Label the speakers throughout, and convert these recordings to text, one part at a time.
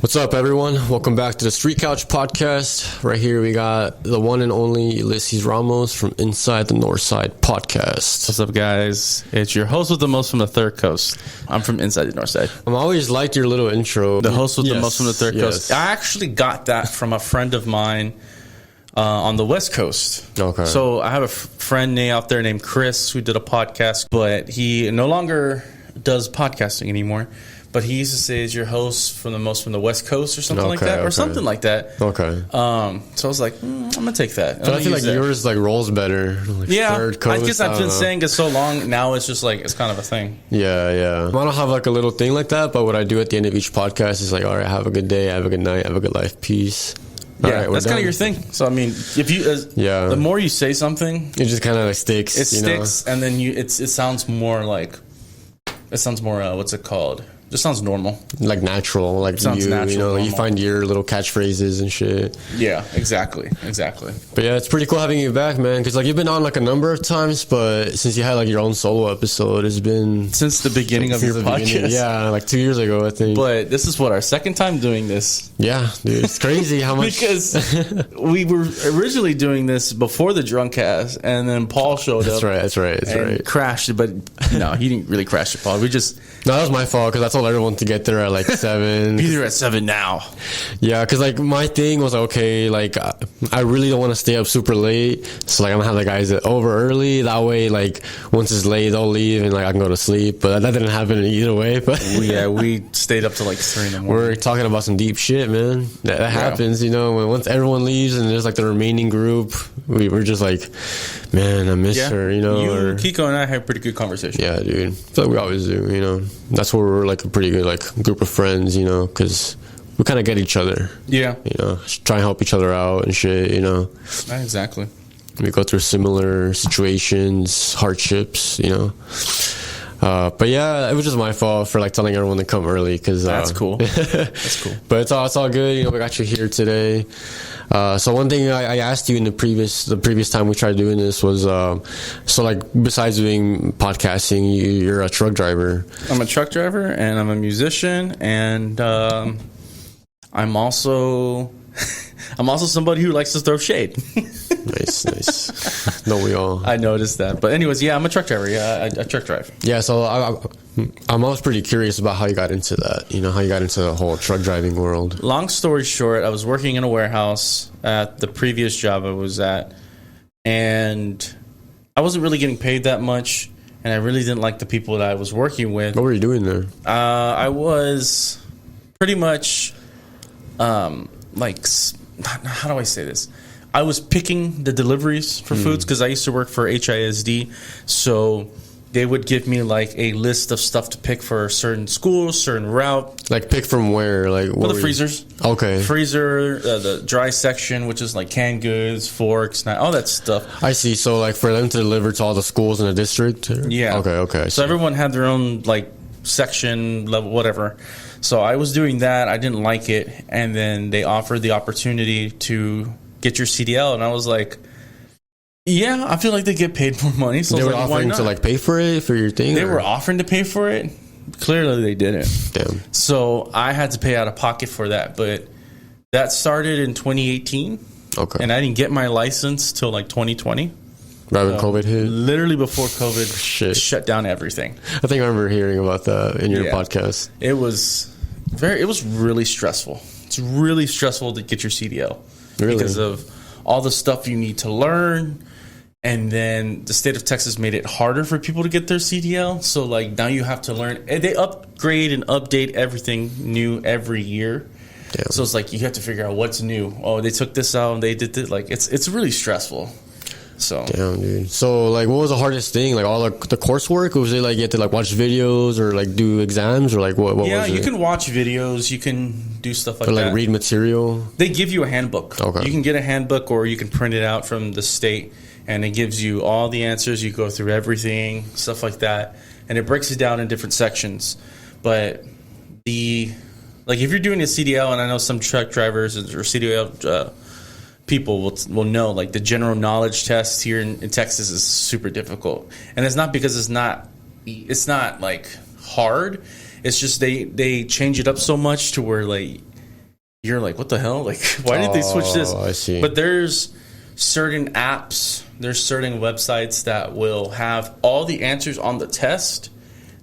Speaker 1: What's up, everyone? Welcome back to the Street Couch Podcast. Right here, we got the one and only Ulyssis Ramos from Inside the Northside Podcast.
Speaker 2: What's up, guys? It's your host with the most from the Third Coast. I'm from Inside the Northside.
Speaker 1: I've always liked your little intro.
Speaker 2: The host with the most from the Third Coast. I actually got that from a friend of mine on the West Coast.
Speaker 1: Okay.
Speaker 2: So I have a friend out there named Chris who did a podcast, but he no longer does podcasting anymore. But he used to say, "Is your host from the West Coast or something like that, or something like that?"
Speaker 1: Okay.
Speaker 2: So I was like, I'm gonna take that.
Speaker 1: But I feel like yours rolls better. Like
Speaker 2: Third Coast, I guess I've been saying it so long. Now it's just like it's kind of a thing.
Speaker 1: Yeah. I don't have like a little thing like that, but what I do at the end of each podcast is like, all right, have a good day, have a good night, have a good life, peace.
Speaker 2: Yeah, right, that's kind of your thing. So I mean, if you, the more you say something,
Speaker 1: it just kind of like sticks.
Speaker 2: It sticks, and then it sounds more like what's it called? Just sounds normal,
Speaker 1: like natural, like sounds natural. You know, like you find your little catchphrases and shit.
Speaker 2: Yeah, exactly.
Speaker 1: But yeah, it's pretty cool having you back, man. Because like you've been on like a number of times, but since you had like your own solo episode, it's been
Speaker 2: since the beginning of your podcast.
Speaker 1: Yeah, like 2 years ago, I think.
Speaker 2: But this is our second time doing this.
Speaker 1: Yeah, dude, it's crazy how much
Speaker 2: because we were originally doing this before the drunk cast, and then Paul showed up.
Speaker 1: That's right.
Speaker 2: Crashed it, but no, he didn't really crash it, Paul.
Speaker 1: That was my fault because I told everyone to get there at like 7.
Speaker 2: Be there at 7 now.
Speaker 1: Yeah, because like my thing was okay. Like I really don't want to stay up super late, so like I'm gonna have the guys over early. That way, like once it's late, they'll leave and like I can go to sleep. But that didn't happen either way. But
Speaker 2: we stayed up till like 3 in the morning.
Speaker 1: We're talking about some deep shit, man. That happens, you know. Once everyone leaves and there's like the remaining group, we're just like, man, I miss her, you know.
Speaker 2: Kiko and I had a pretty good conversation.
Speaker 1: Yeah, dude. I feel like we always do, you know. That's where we're like a pretty good like group of friends, you know, because we kind of get each other.
Speaker 2: Yeah.
Speaker 1: You know, try and help each other out and shit, you know.
Speaker 2: Exactly.
Speaker 1: We go through similar situations, hardships, you know. But yeah, it was just my fault for like telling everyone to come early because
Speaker 2: that's cool. That's cool.
Speaker 1: But it's all good. You know, we got you here today. So one thing I asked you in the previous time we tried doing this was so like besides doing podcasting, you're a truck driver.
Speaker 2: I'm a truck driver and I'm a musician and I'm also somebody who likes to throw shade.
Speaker 1: Nice. No, we all.
Speaker 2: I noticed that. But anyways, yeah, I'm a truck driver. Yeah, I truck drive.
Speaker 1: Yeah, so I'm always pretty curious about how you got into that. You know, how you got into the whole truck driving world.
Speaker 2: Long story short, I was working in a warehouse at the previous job I was at, and I wasn't really getting paid that much, and I really didn't like the people that I was working with.
Speaker 1: What were you doing there?
Speaker 2: I was pretty much like, how do I say this? I was picking the deliveries for foods because I used to work for HISD. So they would give me like a list of stuff to pick for certain schools, certain route.
Speaker 1: Like pick from where? Like
Speaker 2: the freezers.
Speaker 1: Okay.
Speaker 2: Freezer, the dry section, which is like canned goods, forks, all that stuff.
Speaker 1: I see. So like for them to deliver to all the schools in the district?
Speaker 2: Yeah.
Speaker 1: Okay.
Speaker 2: So everyone had their own like section, level, whatever. So I was doing that. I didn't like it. And then they offered the opportunity to get your CDL, and I was like, yeah, I feel like they get paid more money. So
Speaker 1: they were offering to like pay for it for your thing?
Speaker 2: They were offering to pay for it. Clearly they didn't.
Speaker 1: Damn.
Speaker 2: So I had to pay out of pocket for that, but that started in 2018.
Speaker 1: Okay.
Speaker 2: And I didn't get my license till like 2020.
Speaker 1: Right when COVID hit?
Speaker 2: Literally before COVID shut down everything.
Speaker 1: I think I remember hearing about that in your podcast.
Speaker 2: It was really stressful. It's really stressful to get your CDL. Really? Because of all the stuff you need to learn. And then the state of Texas made it harder for people to get their CDL. So, like, now you have to learn. They upgrade and update everything new every year. Damn. So it's like you have to figure out what's new. Oh, they took this out and they did this. Like, it's really stressful. So
Speaker 1: damn, dude. So like, what was the hardest thing? Like all the coursework, or was it like you had to like watch videos or like do exams, or like what was it?
Speaker 2: Yeah, you can watch videos, you can do stuff like that.
Speaker 1: Or like read material.
Speaker 2: They give you a handbook.
Speaker 1: Okay.
Speaker 2: You can get a handbook, or you can print it out from the state, and it gives you all the answers. You go through everything, stuff like that, and it breaks it down in different sections. But like if you're doing a CDL, and I know some truck drivers or CDL people will know, like the general knowledge test here in Texas is super difficult, and it's not because it's not like hard. It's just they change it up so much to where like you're like, what the hell? Like, why did they switch this?
Speaker 1: I see.
Speaker 2: But there's certain apps, there's certain websites that will have all the answers on the test.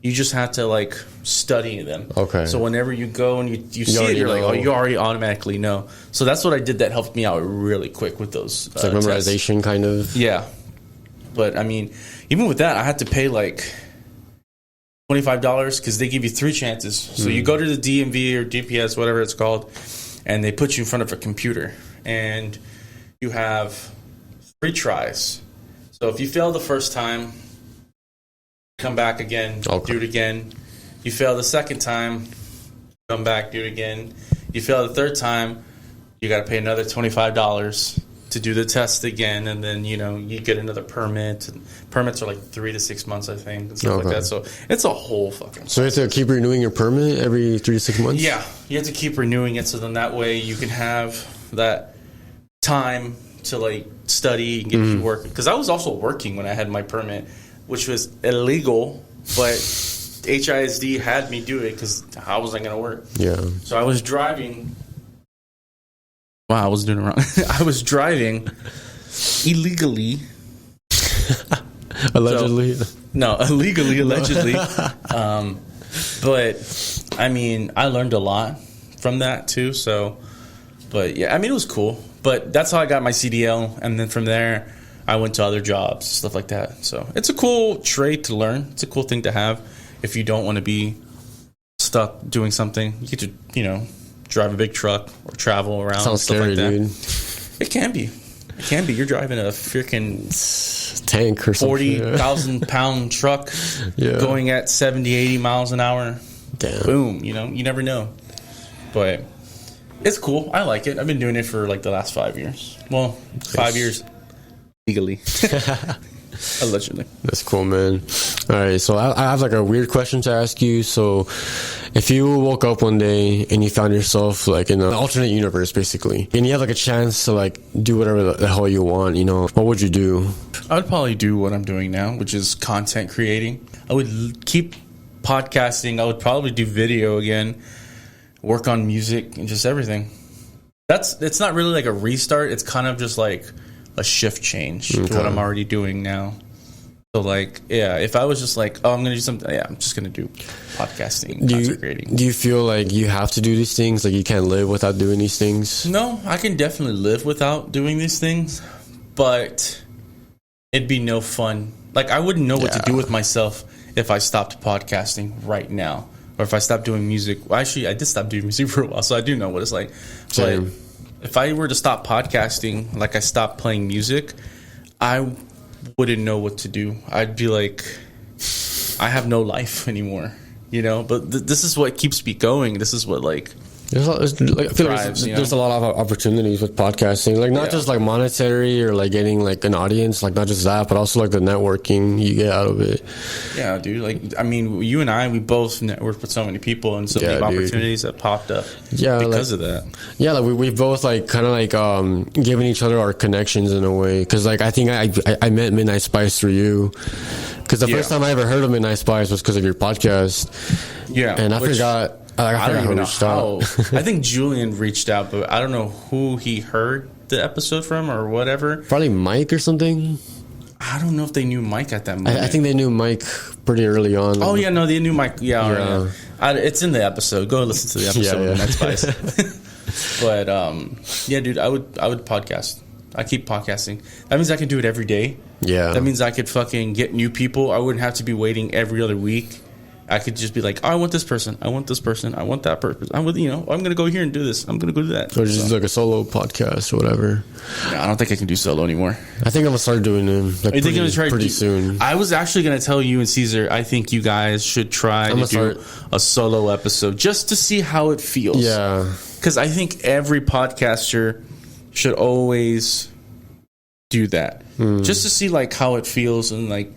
Speaker 2: You just have to like study them.
Speaker 1: Okay.
Speaker 2: So whenever you go and you see it, you're like, oh, you already automatically know. So that's what I did that helped me out really quick with those.
Speaker 1: It's like memorization
Speaker 2: tests.
Speaker 1: kind of.
Speaker 2: Yeah. But I mean, even with that, I had to pay like $25 because they give you 3 chances. So you go to the DMV or DPS, whatever it's called, and they put you in front of a computer. And you have 3 tries. So if you fail the first time, come back again, do it again. You fail the second time, come back, do it again. You fail the third time, you got to pay another $25 to do the test again, and then you get another permit. And permits are like 3 to 6 months, I think, and stuff like that. So it's a whole fucking.
Speaker 1: So you have to keep renewing your permit every 3 to 6 months.
Speaker 2: Yeah, you have to keep renewing it, so then that way you can have that time to like study and get you working. Because I was also working when I had my permit, which was illegal, but HISD had me do it because how was I going to work?
Speaker 1: Yeah. So
Speaker 2: I was driving. Wow, I was doing it wrong. I was driving illegally.
Speaker 1: Allegedly.
Speaker 2: Illegally, allegedly. But, I mean, I learned a lot from that, too. So, but, yeah, I mean, it was cool. But that's how I got my CDL. And then from there, I went to other jobs, stuff like that. So it's a cool trade to learn. It's a cool thing to have if you don't want to be stuck doing something. You get to, drive a big truck or travel around.
Speaker 1: Sounds
Speaker 2: stuff
Speaker 1: scary,
Speaker 2: like that.
Speaker 1: dude.
Speaker 2: It can be. It can be. You're driving a freaking
Speaker 1: tank or something.
Speaker 2: 40,000-pound truck going at 70, 80 miles an hour.
Speaker 1: Damn.
Speaker 2: Boom. You never know. But it's cool. I like it. I've been doing it for like the last 5 years. Well, 5 years. Legally. Allegedly.
Speaker 1: That's cool, man. All right, so I have like a weird question to ask you. So if you woke up one day and you found yourself like in an alternate universe, basically, and you have like a chance to like do whatever the hell you want, what would you do?
Speaker 2: I would probably do what I'm doing now, which is content creating. I would keep podcasting. I would probably do video again, work on music and just everything. It's not really like a restart. It's kind of just like a shift change to what I'm already doing now. So like, yeah, if I was just like, oh, I'm going to do something, I'm just going to do podcasting, content creating.
Speaker 1: Do you feel like you have to do these things? Like you can't live without doing these things?
Speaker 2: No, I can definitely live without doing these things, but it'd be no fun. Like I wouldn't know what to do with myself if I stopped podcasting right now. Or if I stopped doing music. Well, actually, I did stop doing music for a while, so I do know what it's like.
Speaker 1: Same.
Speaker 2: But if I were to stop podcasting, like I stopped playing music, I wouldn't know what to do. I'd be like, I have no life anymore, But this is what keeps me going. This is what I feel
Speaker 1: like there's a lot of opportunities with podcasting, like not just like monetary or like getting like an audience, like not just that, but also like the networking you get out of it.
Speaker 2: Yeah, dude. Like, I mean, you and we both networked with so many people and so many opportunities that popped up. Yeah, because of that.
Speaker 1: Yeah, like we both like kind of like giving each other our connections in a way. Because like I think I met Midnight Spice through you. Because the first time I ever heard of Midnight Spice was because of your podcast.
Speaker 2: Yeah,
Speaker 1: and I forgot. I don't even know how.
Speaker 2: I think Julian reached out, but I don't know who he heard the episode from or whatever.
Speaker 1: Probably Mike or something.
Speaker 2: I don't know if they knew Mike at that moment.
Speaker 1: I think they knew Mike pretty early on.
Speaker 2: Oh, yeah, no, they knew Mike. Yeah. It's in the episode. Go listen to the episode of Next Spice. But, yeah, dude, I would podcast. I keep podcasting. That means I can do it every day.
Speaker 1: Yeah.
Speaker 2: That means I could fucking get new people. I wouldn't have to be waiting every other week. I could just be like, oh, I want this person. I want this person. I want that person. I'm going to go here and do this. I'm going to go do that.
Speaker 1: Or just like a solo podcast or whatever.
Speaker 2: No, I don't think I can do solo anymore.
Speaker 1: I think I'm going to start doing them pretty soon.
Speaker 2: I was actually going to tell you and Caesar, I think you guys should try to do a solo episode just to see how it feels.
Speaker 1: Yeah.
Speaker 2: Because I think every podcaster should always do that. Just to see like how it feels and like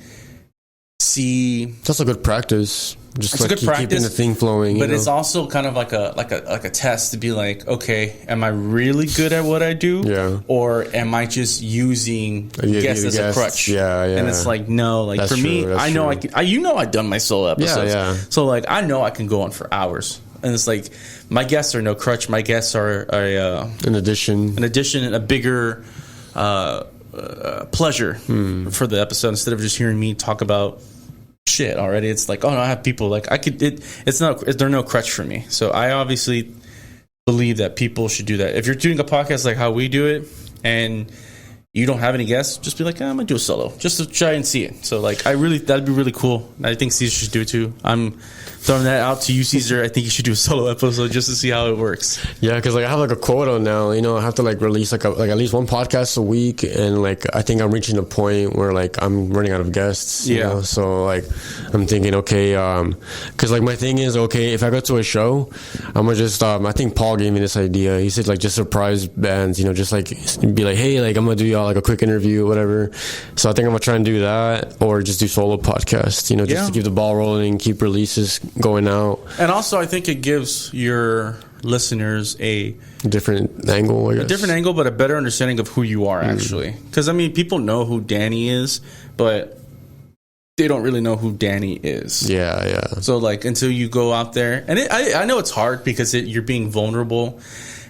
Speaker 2: see.
Speaker 1: That's a good practice. Just
Speaker 2: it's
Speaker 1: like
Speaker 2: a good practice,
Speaker 1: keeping the thing flowing.
Speaker 2: But it's also kind of like a test to be like, okay, am I really good at what I do?
Speaker 1: Yeah.
Speaker 2: Or am I just using guests as a crutch?
Speaker 1: Yeah.
Speaker 2: And it's like, no, like that's for me, I know I can. I've done my solo episodes.
Speaker 1: Yeah.
Speaker 2: So like I know I can go on for hours And it's like, my guests are no crutch. My guests are
Speaker 1: an addition,
Speaker 2: a bigger pleasure for the episode, instead of just hearing me talk about shit already. It's like, oh no, I have people like they're no crutch for me. So I obviously believe that people should do that. If you're doing a podcast like how we do it and you don't have any guests, just be like, I'm gonna do a solo just to try and see it. So like, that'd be really cool. I think Caesar should do it too. I'm throwing that out to you, Caesar. I think you should do a solo episode just to see how it works.
Speaker 1: Yeah, because like I have like a quota now. You know, I have to like release like at least one podcast a week, and like I think I'm reaching a point where like I'm running out of guests. You know? So like I'm thinking, okay, because like my thing is, okay, if I go to a show, I'm gonna just I think Paul gave me this idea. He said like just surprise bands. You know, just like be like, hey, like I'm gonna do y'all like a quick interview, whatever. So I think I'm gonna try and do that, or just do solo podcasts. You know, just to keep the ball rolling, keep releases going out.
Speaker 2: And also I think it gives your listeners a
Speaker 1: different angle, I guess.
Speaker 2: A different angle, but a better understanding of who you are, actually. Because I mean, people know who Danny is, but they don't really know who Danny is.
Speaker 1: Yeah.
Speaker 2: So like, until you go out there, and I know it's hard because you're being vulnerable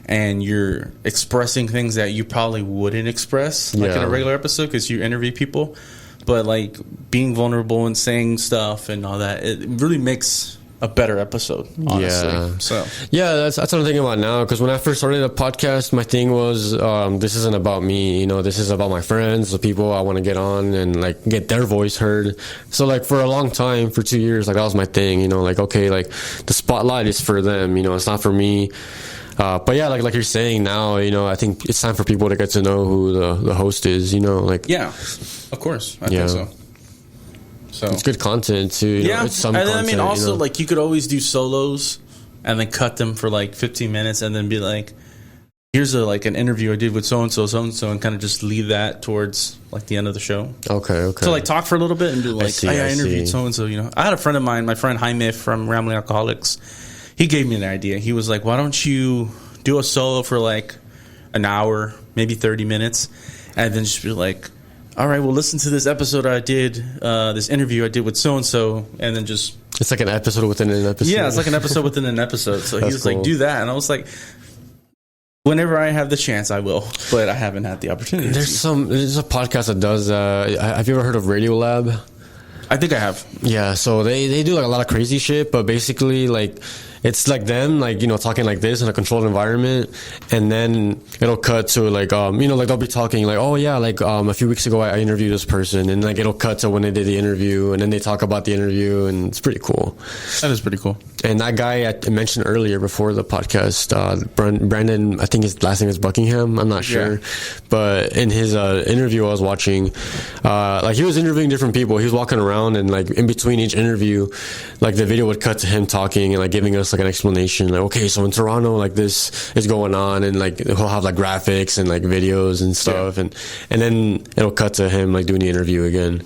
Speaker 2: and you're expressing things that you probably wouldn't express like in a regular episode, because you interview people. But like, being vulnerable and saying stuff and all that, it really makes a better episode, honestly.
Speaker 1: That's what I'm thinking about now, because when I first started the podcast, my thing was this isn't about me, you know, this is about my friends, the people I want to get on and like get their voice heard. So like for a long time, for 2 years, like that was my thing, you know, like, okay, like the spotlight is for them, you know, it's not for me. But yeah, like you're saying now, you know, I think it's time for people to get to know who the host is, you know, like.
Speaker 2: Yeah, of course. I think so. So
Speaker 1: it's good content too. You know, it's some
Speaker 2: and then,
Speaker 1: content,
Speaker 2: I mean, also,
Speaker 1: you know?
Speaker 2: like, you could always do solos and then cut them for like 15 minutes and then be like, here's an interview I did with so-and-so, and kind of just leave that towards like the end of the show.
Speaker 1: Okay.
Speaker 2: So like talk for a little bit and be like, I interviewed so-and-so, you know. I had a friend of mine, my friend Jaime from Rambling Alcoholics. He gave me an idea. He was like, why don't you do a solo for like an hour, maybe 30 minutes, and then just be like, all right, well, listen to this episode I did, this interview I did with so-and-so, and then just...
Speaker 1: It's like an episode within an episode.
Speaker 2: Yeah, it's like an episode within an episode. So he was cool. Like, do that. And I was like, whenever I have the chance, I will. But I haven't had the opportunity.
Speaker 1: There's a podcast that does... have you ever heard of Radiolab?
Speaker 2: I think I have.
Speaker 1: Yeah, so they do like a lot of crazy shit, but basically like... It's like them, like, you know, talking like this in a controlled environment, and then it'll cut to like, you know, like they'll be talking like, oh yeah, like a few weeks ago I interviewed this person, and like it'll cut to when they did the interview, and then they talk about the interview, and it's pretty cool.
Speaker 2: That is pretty cool.
Speaker 1: And that guy I mentioned earlier before the podcast, Brandon, I think his last name is Buckingham, I'm not sure, but in his interview I was watching, like he was interviewing different people. He was walking around, and like in between each interview, like the video would cut to him talking and like giving us like an explanation, like, okay, so in Toronto, like this is going on, and like he'll have like graphics and like videos and stuff, and then it'll cut to him like doing the interview again.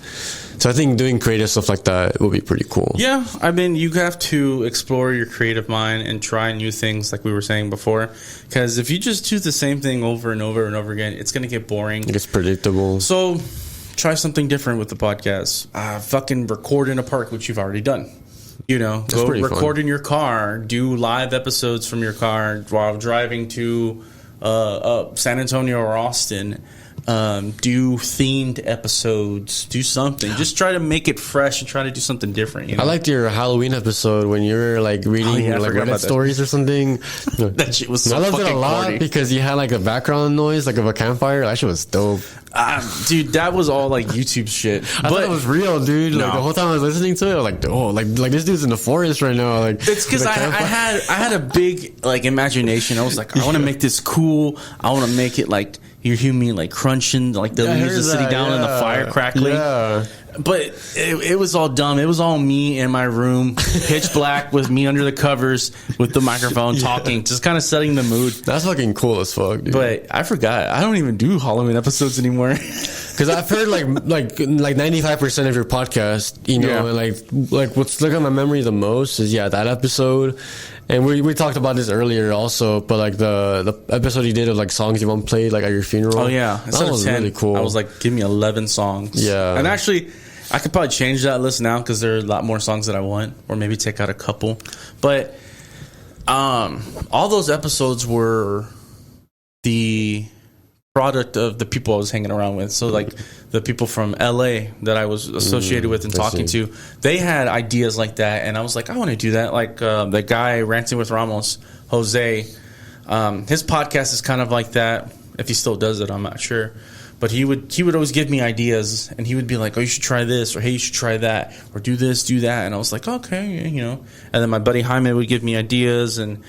Speaker 1: So I think doing creative stuff like that will be pretty cool. Yeah,
Speaker 2: I mean, you have to explore your creative mind and try new things, like we were saying before, because if you just do the same thing over and over and over again, it's going to get boring.
Speaker 1: It gets predictable.
Speaker 2: So try something different with the podcast. Fucking record in a park, which you've already done. You know, that's go record in your car, do live episodes from your car while driving to San Antonio or Austin. Do themed episodes, do something. Just try to make it fresh and try to do something different. You know?
Speaker 1: I liked your Halloween episode when you were like reading like Reddit stories or something.
Speaker 2: That shit was so
Speaker 1: I loved it a lot
Speaker 2: corny.
Speaker 1: Because you had like a background noise like of a campfire. That shit was dope.
Speaker 2: Dude, that was all like YouTube shit.
Speaker 1: I thought it was real, dude. Like the whole time I was listening to it, I was like, oh, like this dude's in the forest right now. Like
Speaker 2: it's because I had a big like imagination. I was like, I want to make this cool. I want to make it like you hear me like crunching, like the leaves are sitting down in the fire crackling. Yeah. But it was all dumb. It was all me in my room, pitch black with me under the covers with the microphone talking, just kind of setting the mood.
Speaker 1: That's fucking cool as fuck, dude.
Speaker 2: But I forgot. I don't even do Halloween episodes anymore.
Speaker 1: Because I've heard like 95% of your podcast, you know, and like what's stuck in my memory the most is that episode. And we talked about this earlier also, but like the episode you did of like songs you want played like at your funeral.
Speaker 2: Oh yeah,
Speaker 1: that was 10, really cool.
Speaker 2: I was like, give me 11 songs.
Speaker 1: Yeah,
Speaker 2: and actually, I could probably change that list now because there are a lot more songs that I want, or maybe take out a couple. But All those episodes were the product of the people I was hanging around with. So like the people from LA that I was associated with and talking to, they had ideas like that, and I was like, I want to do that. Like the guy Ranting with Ramos, Jose, his podcast is kind of like that. If he still does it, I'm not sure. But he would always give me ideas, and he would be like, oh, you should try this, or hey, you should try that, or do this, do that. And I was like, okay, you know. And then my buddy Jaime would give me ideas, and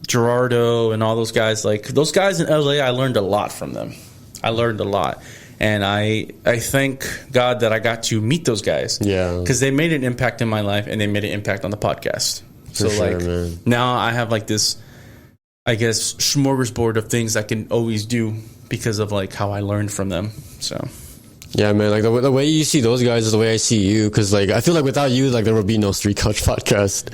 Speaker 2: Gerardo and all those guys. Like, those guys in LA, I learned a lot from them. I learned a lot. And I thank God that I got to meet those guys.
Speaker 1: Yeah.
Speaker 2: Because they made an impact in my life, and they made an impact on the podcast. So,
Speaker 1: sure, man.
Speaker 2: Now I have, like, this, I guess, smorgasbord of things I can always do because of, like, how I learned from them. So...
Speaker 1: yeah, man, like the way you see those guys is the way I see you, because like I feel like without you, like there would be no Street Couch podcast.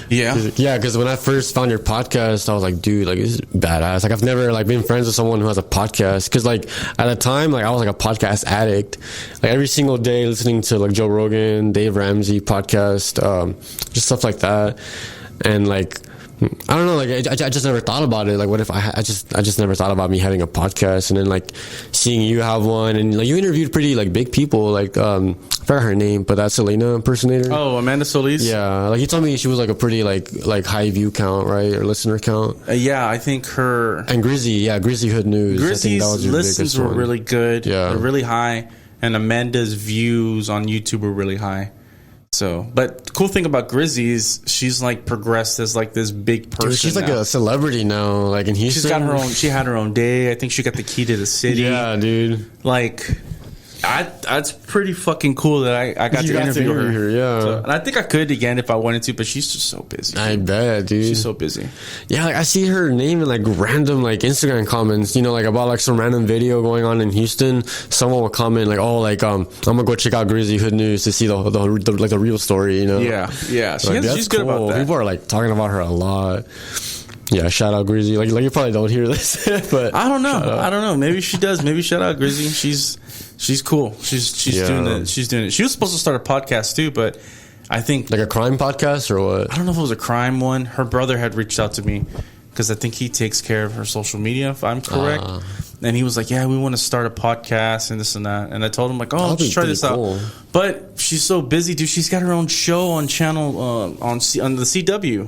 Speaker 1: Yeah, because when I first found your podcast, I was like, dude, like this is badass. Like I've never like been friends with someone who has a podcast, because like at the time, like I was like a podcast addict, like every single day listening to like Joe Rogan, Dave Ramsey podcast, just stuff like that, and like. I don't know, like I just never thought about it. Like, what if I just never thought about me having a podcast, and then like seeing you have one, and like you interviewed pretty like big people, like I forgot her name, but that Selena impersonator.
Speaker 2: Oh, Amanda Solis.
Speaker 1: Yeah, like you told me she was like a pretty like high view count, right, or listener count.
Speaker 2: Yeah, I think her and
Speaker 1: Grizzly Hood News.
Speaker 2: Grizzly's listens were really good.
Speaker 1: Yeah,
Speaker 2: they're really high, and Amanda's views on YouTube were really high. So, but the cool thing about Grizzy is she's like progressed as like this big person.
Speaker 1: Dude, she's like a celebrity now, like in Houston.
Speaker 2: She's got her own. She had her own day. I think she got the key to the city.
Speaker 1: Yeah, dude.
Speaker 2: Like, that's pretty fucking cool that I got to interview her.
Speaker 1: Yeah,
Speaker 2: so, and I think I could again if I wanted to, but she's just so busy.
Speaker 1: I bet, dude.
Speaker 2: She's so busy.
Speaker 1: Yeah, like I see her name in like random like Instagram comments, you know, like about like some random video going on in Houston. Someone will comment like, "Oh, like I'm gonna go check out Grizzly Hood News to see the like the real story," you know?
Speaker 2: Yeah. She's good about that.
Speaker 1: People are like talking about her a lot. Yeah, shout out Grizzly. Like you probably don't hear this, but
Speaker 2: I don't know. Maybe she does. Maybe shout out Grizzly. She's cool. She's doing it. She's doing it. She was supposed to start a podcast too, but I think
Speaker 1: like a crime podcast or what?
Speaker 2: I don't know if it was a crime one. Her brother had reached out to me because I think he takes care of her social media, if I'm correct. And he was like, "Yeah, we want to start a podcast and this and that." And I told him like, "Oh, let's try this out." But she's so busy, dude. She's got her own show on channel on the CW.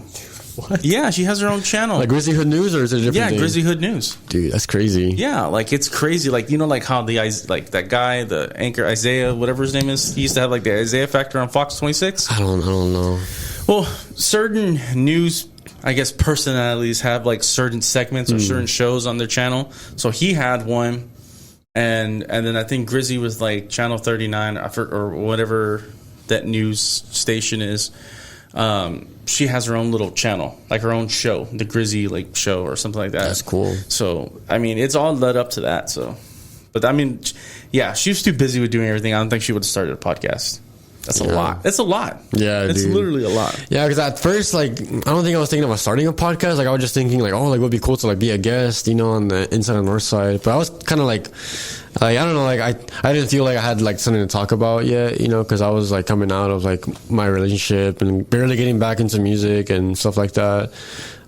Speaker 1: What?
Speaker 2: Yeah, she has her own channel.
Speaker 1: Like Grizzly Hood News, or is it a different
Speaker 2: Yeah,
Speaker 1: name?
Speaker 2: Grizzly Hood News.
Speaker 1: Dude, that's crazy.
Speaker 2: Yeah, like it's crazy. Like, you know, like how like that guy, the anchor Isaiah, whatever his name is, he used to have like the Isaiah Factor on Fox 26.
Speaker 1: I don't know.
Speaker 2: Well, certain news, I guess, personalities have like certain segments or certain shows on their channel. So he had one, and then I think Grizzly was like Channel 39 or whatever that news station is. She has her own little channel, like her own show, the Grizzly like show or something like that.
Speaker 1: That's cool.
Speaker 2: So I mean, it's all led up to that. So, but I mean, yeah, she was too busy with doing everything. I don't think she would have started a podcast. That's a lot. It's a lot.
Speaker 1: Yeah,
Speaker 2: it's
Speaker 1: dude.
Speaker 2: Literally a lot.
Speaker 1: Yeah, because at first, like, I don't think I was thinking about starting a podcast. Like, I was just thinking, like, oh, like, it would be cool to, like, be a guest, you know, on the Inside the Northside. But I was kind of, like, I don't know, like, I didn't feel like I had, like, something to talk about yet, you know, because I was, like, coming out of, like, my relationship and barely getting back into music and stuff like that.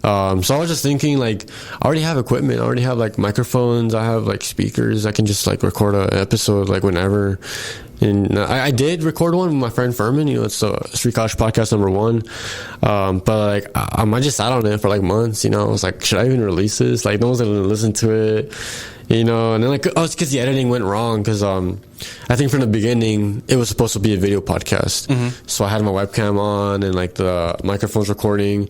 Speaker 1: So I was just thinking, like, I already have equipment. I already have, like, microphones. I have, like, speakers. I can just, like, record an episode, like, whenever. And I did record one with my friend Furman. You know, it's the Street Couch Podcast #1. But, like, I just sat on it for, like, months, you know. I was like, should I even release this? Like, no one's going to listen to it, you know. And then, like, oh, it's because the editing went wrong because I think from the beginning, it was supposed to be a video podcast. Mm-hmm. So I had my webcam on and, like, the microphone's recording.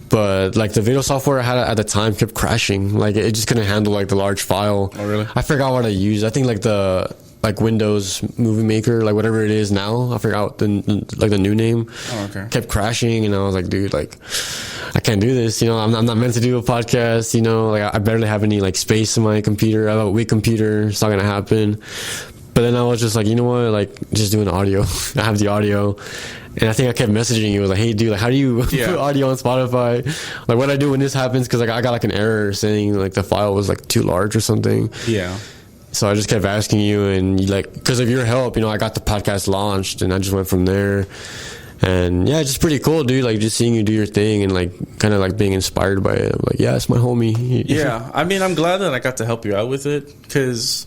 Speaker 1: But, like, the video software I had at the time kept crashing. Like, it just couldn't handle, like, the large file.
Speaker 2: Oh, really?
Speaker 1: I forgot what I used. I think, like, the Windows Movie Maker, like, whatever it is now. I forgot the new name.
Speaker 2: Oh, okay.
Speaker 1: Kept crashing, and I was like, dude, like, I can't do this. You know, I'm not meant to do a podcast. You know, like, I barely have any, like, space in my computer. I have a weak computer. It's not going to happen. But then I was just like, you know what? Like, just doing audio. I have the audio. And I think I kept messaging you. I was like, hey, dude, like, how do you put audio on Spotify? Like, what do I do when this happens? Because, like, I got, like, an error saying, like, the file was, like, too large or something.
Speaker 2: Yeah.
Speaker 1: So I just kept asking you. And, you, like, because of your help, you know, I got the podcast launched. And I just went from there. And yeah, it's just pretty cool, dude. Like just seeing you do your thing and like kind of like being inspired by it. I'm like, yeah, it's my homie.
Speaker 2: Yeah, I mean, I'm glad that I got to help you out with it because,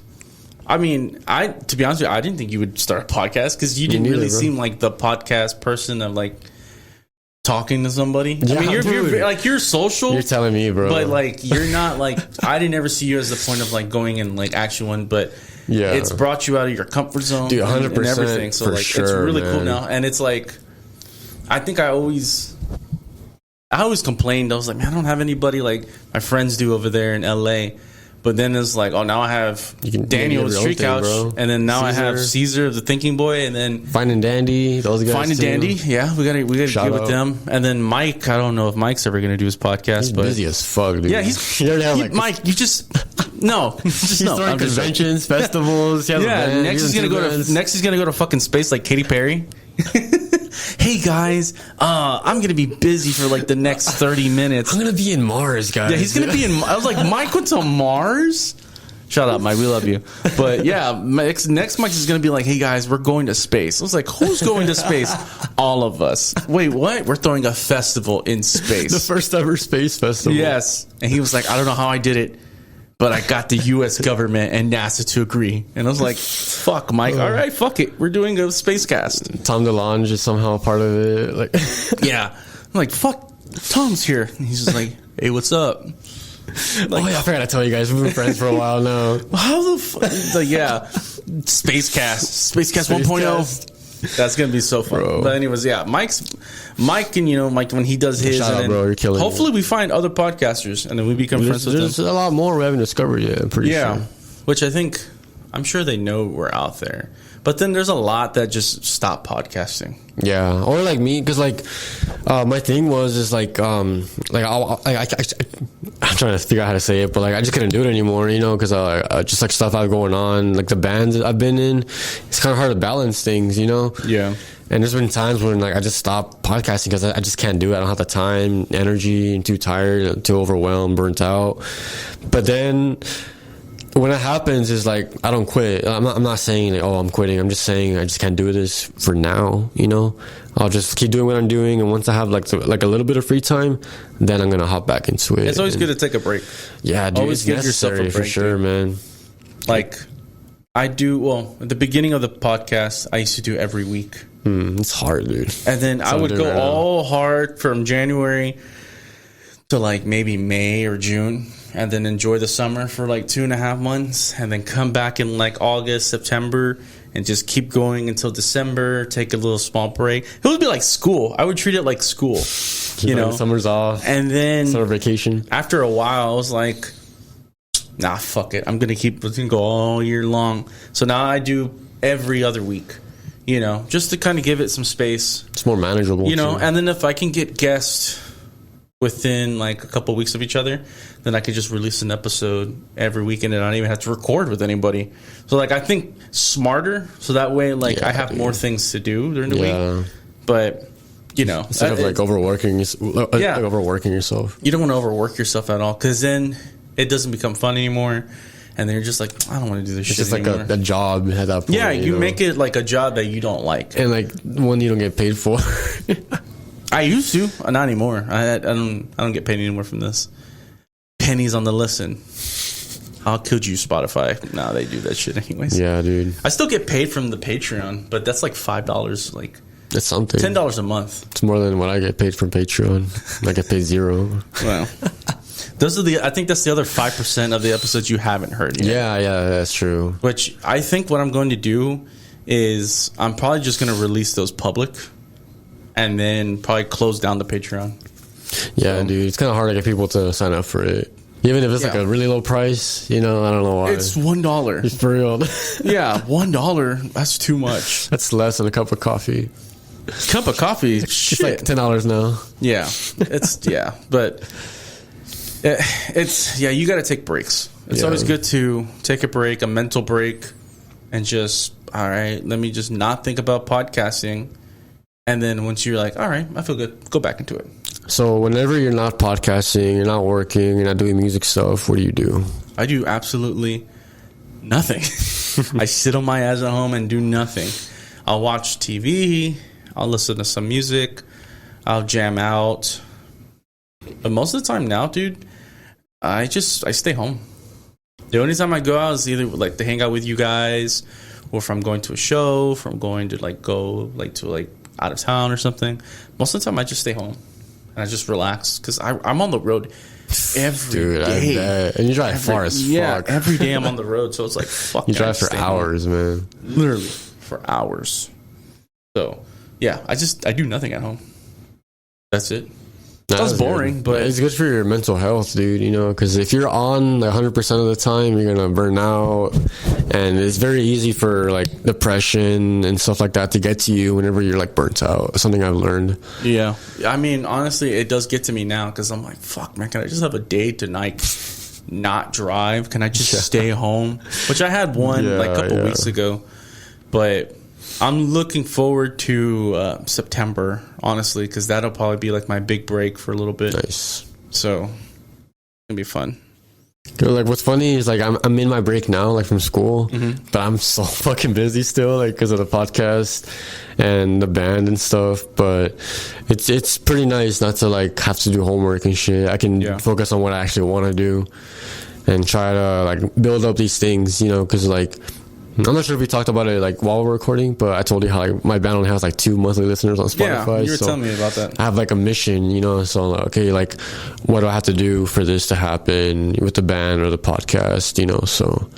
Speaker 2: I mean, to be honest with you, I didn't think you would start a podcast because you didn't really seem like the podcast person of like talking to somebody.
Speaker 1: Yeah,
Speaker 2: I mean, you're like you're social.
Speaker 1: You're telling me, bro.
Speaker 2: But like you're not like I didn't ever see you as the point of like going and like actually one, but
Speaker 1: yeah,
Speaker 2: it's brought you out of your comfort zone,
Speaker 1: dude, 100%
Speaker 2: and everything. So like
Speaker 1: sure,
Speaker 2: it's really
Speaker 1: man.
Speaker 2: cool now, and it's like I think I always complained. I was like, man, I don't have anybody like my friends do over there in LA. But then it's like, oh, now I have Daniel the Street Couch, and then now Caesar. I have Caesar the Thinking Boy, and then
Speaker 1: Fine and Dandy, those guys.
Speaker 2: Fine and Dandy, yeah, we gotta get with them. And then Mike, I don't know if Mike's ever gonna do his podcast.
Speaker 1: He's
Speaker 2: but
Speaker 1: busy as fuck, dude.
Speaker 2: Yeah, Mike, you just no,
Speaker 1: he's throwing conventions, festivals.
Speaker 2: Yeah, next he's gonna go to fucking space like Katy Perry. Hey guys, I'm gonna be busy for like the next 30 minutes.
Speaker 1: I'm gonna be in Mars, guys.
Speaker 2: Yeah, he's gonna be in. I was like, Mike went to Mars. Shout out, Mike. We love you. But yeah, next Mike is gonna be like, hey guys, we're going to space. I was like, who's going to space? All of us. Wait, what? We're throwing a festival in space.
Speaker 1: The first ever space festival.
Speaker 2: Yes. And he was like, I don't know how I did it, but I got the U.S. government and NASA to agree. And I was like, fuck, Mike. All right, fuck it. We're doing a space cast.
Speaker 1: Tom DeLonge is somehow a part of it. Like,
Speaker 2: yeah. I'm like, fuck, Tom's here. And he's just like, hey, what's up?
Speaker 1: Like, oh, yeah, I forgot to tell you guys. We've been friends for a while now.
Speaker 2: How the fuck? Like, yeah. Space Cast 1.0. That's going to be so fun. Bro. But anyways, yeah. Mike, and Mike, when he does his.
Speaker 1: Shout out, bro. You're killing
Speaker 2: hopefully
Speaker 1: it.
Speaker 2: We find other podcasters and then we become friends with them.
Speaker 1: There's a lot more we haven't discovered yet, I'm pretty sure.
Speaker 2: Which I'm sure they know we're out there. But then there's a lot that just stop podcasting.
Speaker 1: Yeah, or like me, because like my thing is like I'm trying to figure out how to say it, but like I just couldn't do it anymore, because just like stuff I have going on, like the bands that I've been in, it's kind of hard to balance things,
Speaker 2: Yeah.
Speaker 1: And there's been times when like I just stopped podcasting because I just can't do it. I don't have the time, energy, I'm too tired, too overwhelmed, burnt out. But then when it happens, is like I don't quit. I'm not saying like, I'm quitting. I'm just saying I just can't do this for now. I'll just keep doing what I'm doing, and once I have like a little bit of free time, then I'm gonna hop back into it.
Speaker 2: It's always good to take a break.
Speaker 1: Yeah, dude,
Speaker 2: always give yourself a break
Speaker 1: for sure, man.
Speaker 2: Like I do. Well, at the beginning of the podcast, I used to do every week.
Speaker 1: It's hard, dude.
Speaker 2: And then I would go all hard from January to like maybe May or June, and then enjoy the summer for like 2.5 months, and then come back in like August, September, and just keep going until December, take a little small break. It would be like school. I would treat it like school.
Speaker 1: Summer's off.
Speaker 2: And then
Speaker 1: summer vacation.
Speaker 2: After a while, I was like, nah, fuck it. I'm going to go all year long. So now I do every other week, just to kind of give it some space.
Speaker 1: It's more manageable.
Speaker 2: And then if I can get guests within like a couple weeks of each other, then I could just release an episode every weekend and I don't even have to record with anybody. So like I think smarter, so that way like I have more things to do during the week. But
Speaker 1: instead of like overworking yourself.
Speaker 2: You don't want to overwork yourself at all, because then it doesn't become fun anymore. And then you're just like, I don't want to do this shit anymore.
Speaker 1: It's just like a job at that point.
Speaker 2: Yeah, you make it like a job that you don't like.
Speaker 1: And like one you don't get paid for.
Speaker 2: I used to. Not anymore. I don't get paid anymore from this. Pennies on the listen. How could you, Spotify? Nah, they do that shit anyways.
Speaker 1: Yeah, dude.
Speaker 2: I still get paid from the Patreon, but that's like $5. Like
Speaker 1: that's something.
Speaker 2: $10 a month.
Speaker 1: It's more than what I get paid from Patreon. I get paid $0.
Speaker 2: Well, I think that's the other 5% of the episodes you haven't heard yet.
Speaker 1: Yeah, that's true.
Speaker 2: Which I think what I'm going to do is I'm probably just going to release those public, and then probably close down the Patreon.
Speaker 1: Yeah, dude. It's kind of hard to get people to sign up for it. Even if it's like a really low price, I don't know why.
Speaker 2: It's $1.
Speaker 1: It's for real.
Speaker 2: Yeah, $1. That's too much.
Speaker 1: That's less than a cup of coffee.
Speaker 2: Cup of coffee?
Speaker 1: It's like $10 now.
Speaker 2: Yeah. But you got to take breaks. It's always good to take a break, a mental break, and just, all right, let me just not think about podcasting. And then once you're like, all right, I feel good, go back into it.
Speaker 1: So whenever you're not podcasting, you're not working, you're not doing music stuff, what do you do?
Speaker 2: I do absolutely nothing. I sit on my ass at home and do nothing. I'll watch TV. I'll listen to some music. I'll jam out. But most of the time now, dude, I stay home. The only time I go out is either like to hang out with you guys, or if I'm going to a show, if I'm going to like go like to like out of town or something. Most of the time I just stay home and I just relax because I'm on the road every day.
Speaker 1: And you drive far as fuck.
Speaker 2: Yeah, every day I'm on the road, so it's like fuck.
Speaker 1: You drive for hours, man.
Speaker 2: Literally for hours. So yeah, I do nothing at home. That's it. That's boring, but
Speaker 1: it's good for your mental health, dude. You know, because if you're on 100% of the time, you're gonna burn out, and it's very easy for like depression and stuff like that to get to you whenever you're like burnt out. It's something I've learned.
Speaker 2: Yeah, I mean, honestly, it does get to me now because I'm like, fuck, man, can I just have a day to not drive? Can I just stay home? Which I had one a couple weeks ago, but I'm looking forward to September, honestly, because that'll probably be like my big break for a little bit.
Speaker 1: Nice.
Speaker 2: So it's gonna be fun.
Speaker 1: Like what's funny is like I'm in my break now, like from school, but I'm so fucking busy still, like because of the podcast and the band and stuff. But it's pretty nice not to like have to do homework and shit. I can focus on what I actually want to do and try to like build up these things, you know, because like. I'm not sure if we talked about it like while we're recording, but I told you how like my band only has like 2 monthly listeners on Spotify.
Speaker 2: Yeah, you were telling me about that.
Speaker 1: I have like a mission, you know, so I'm like, okay, like what do I have to do for this to happen with the band or the podcast, you know? So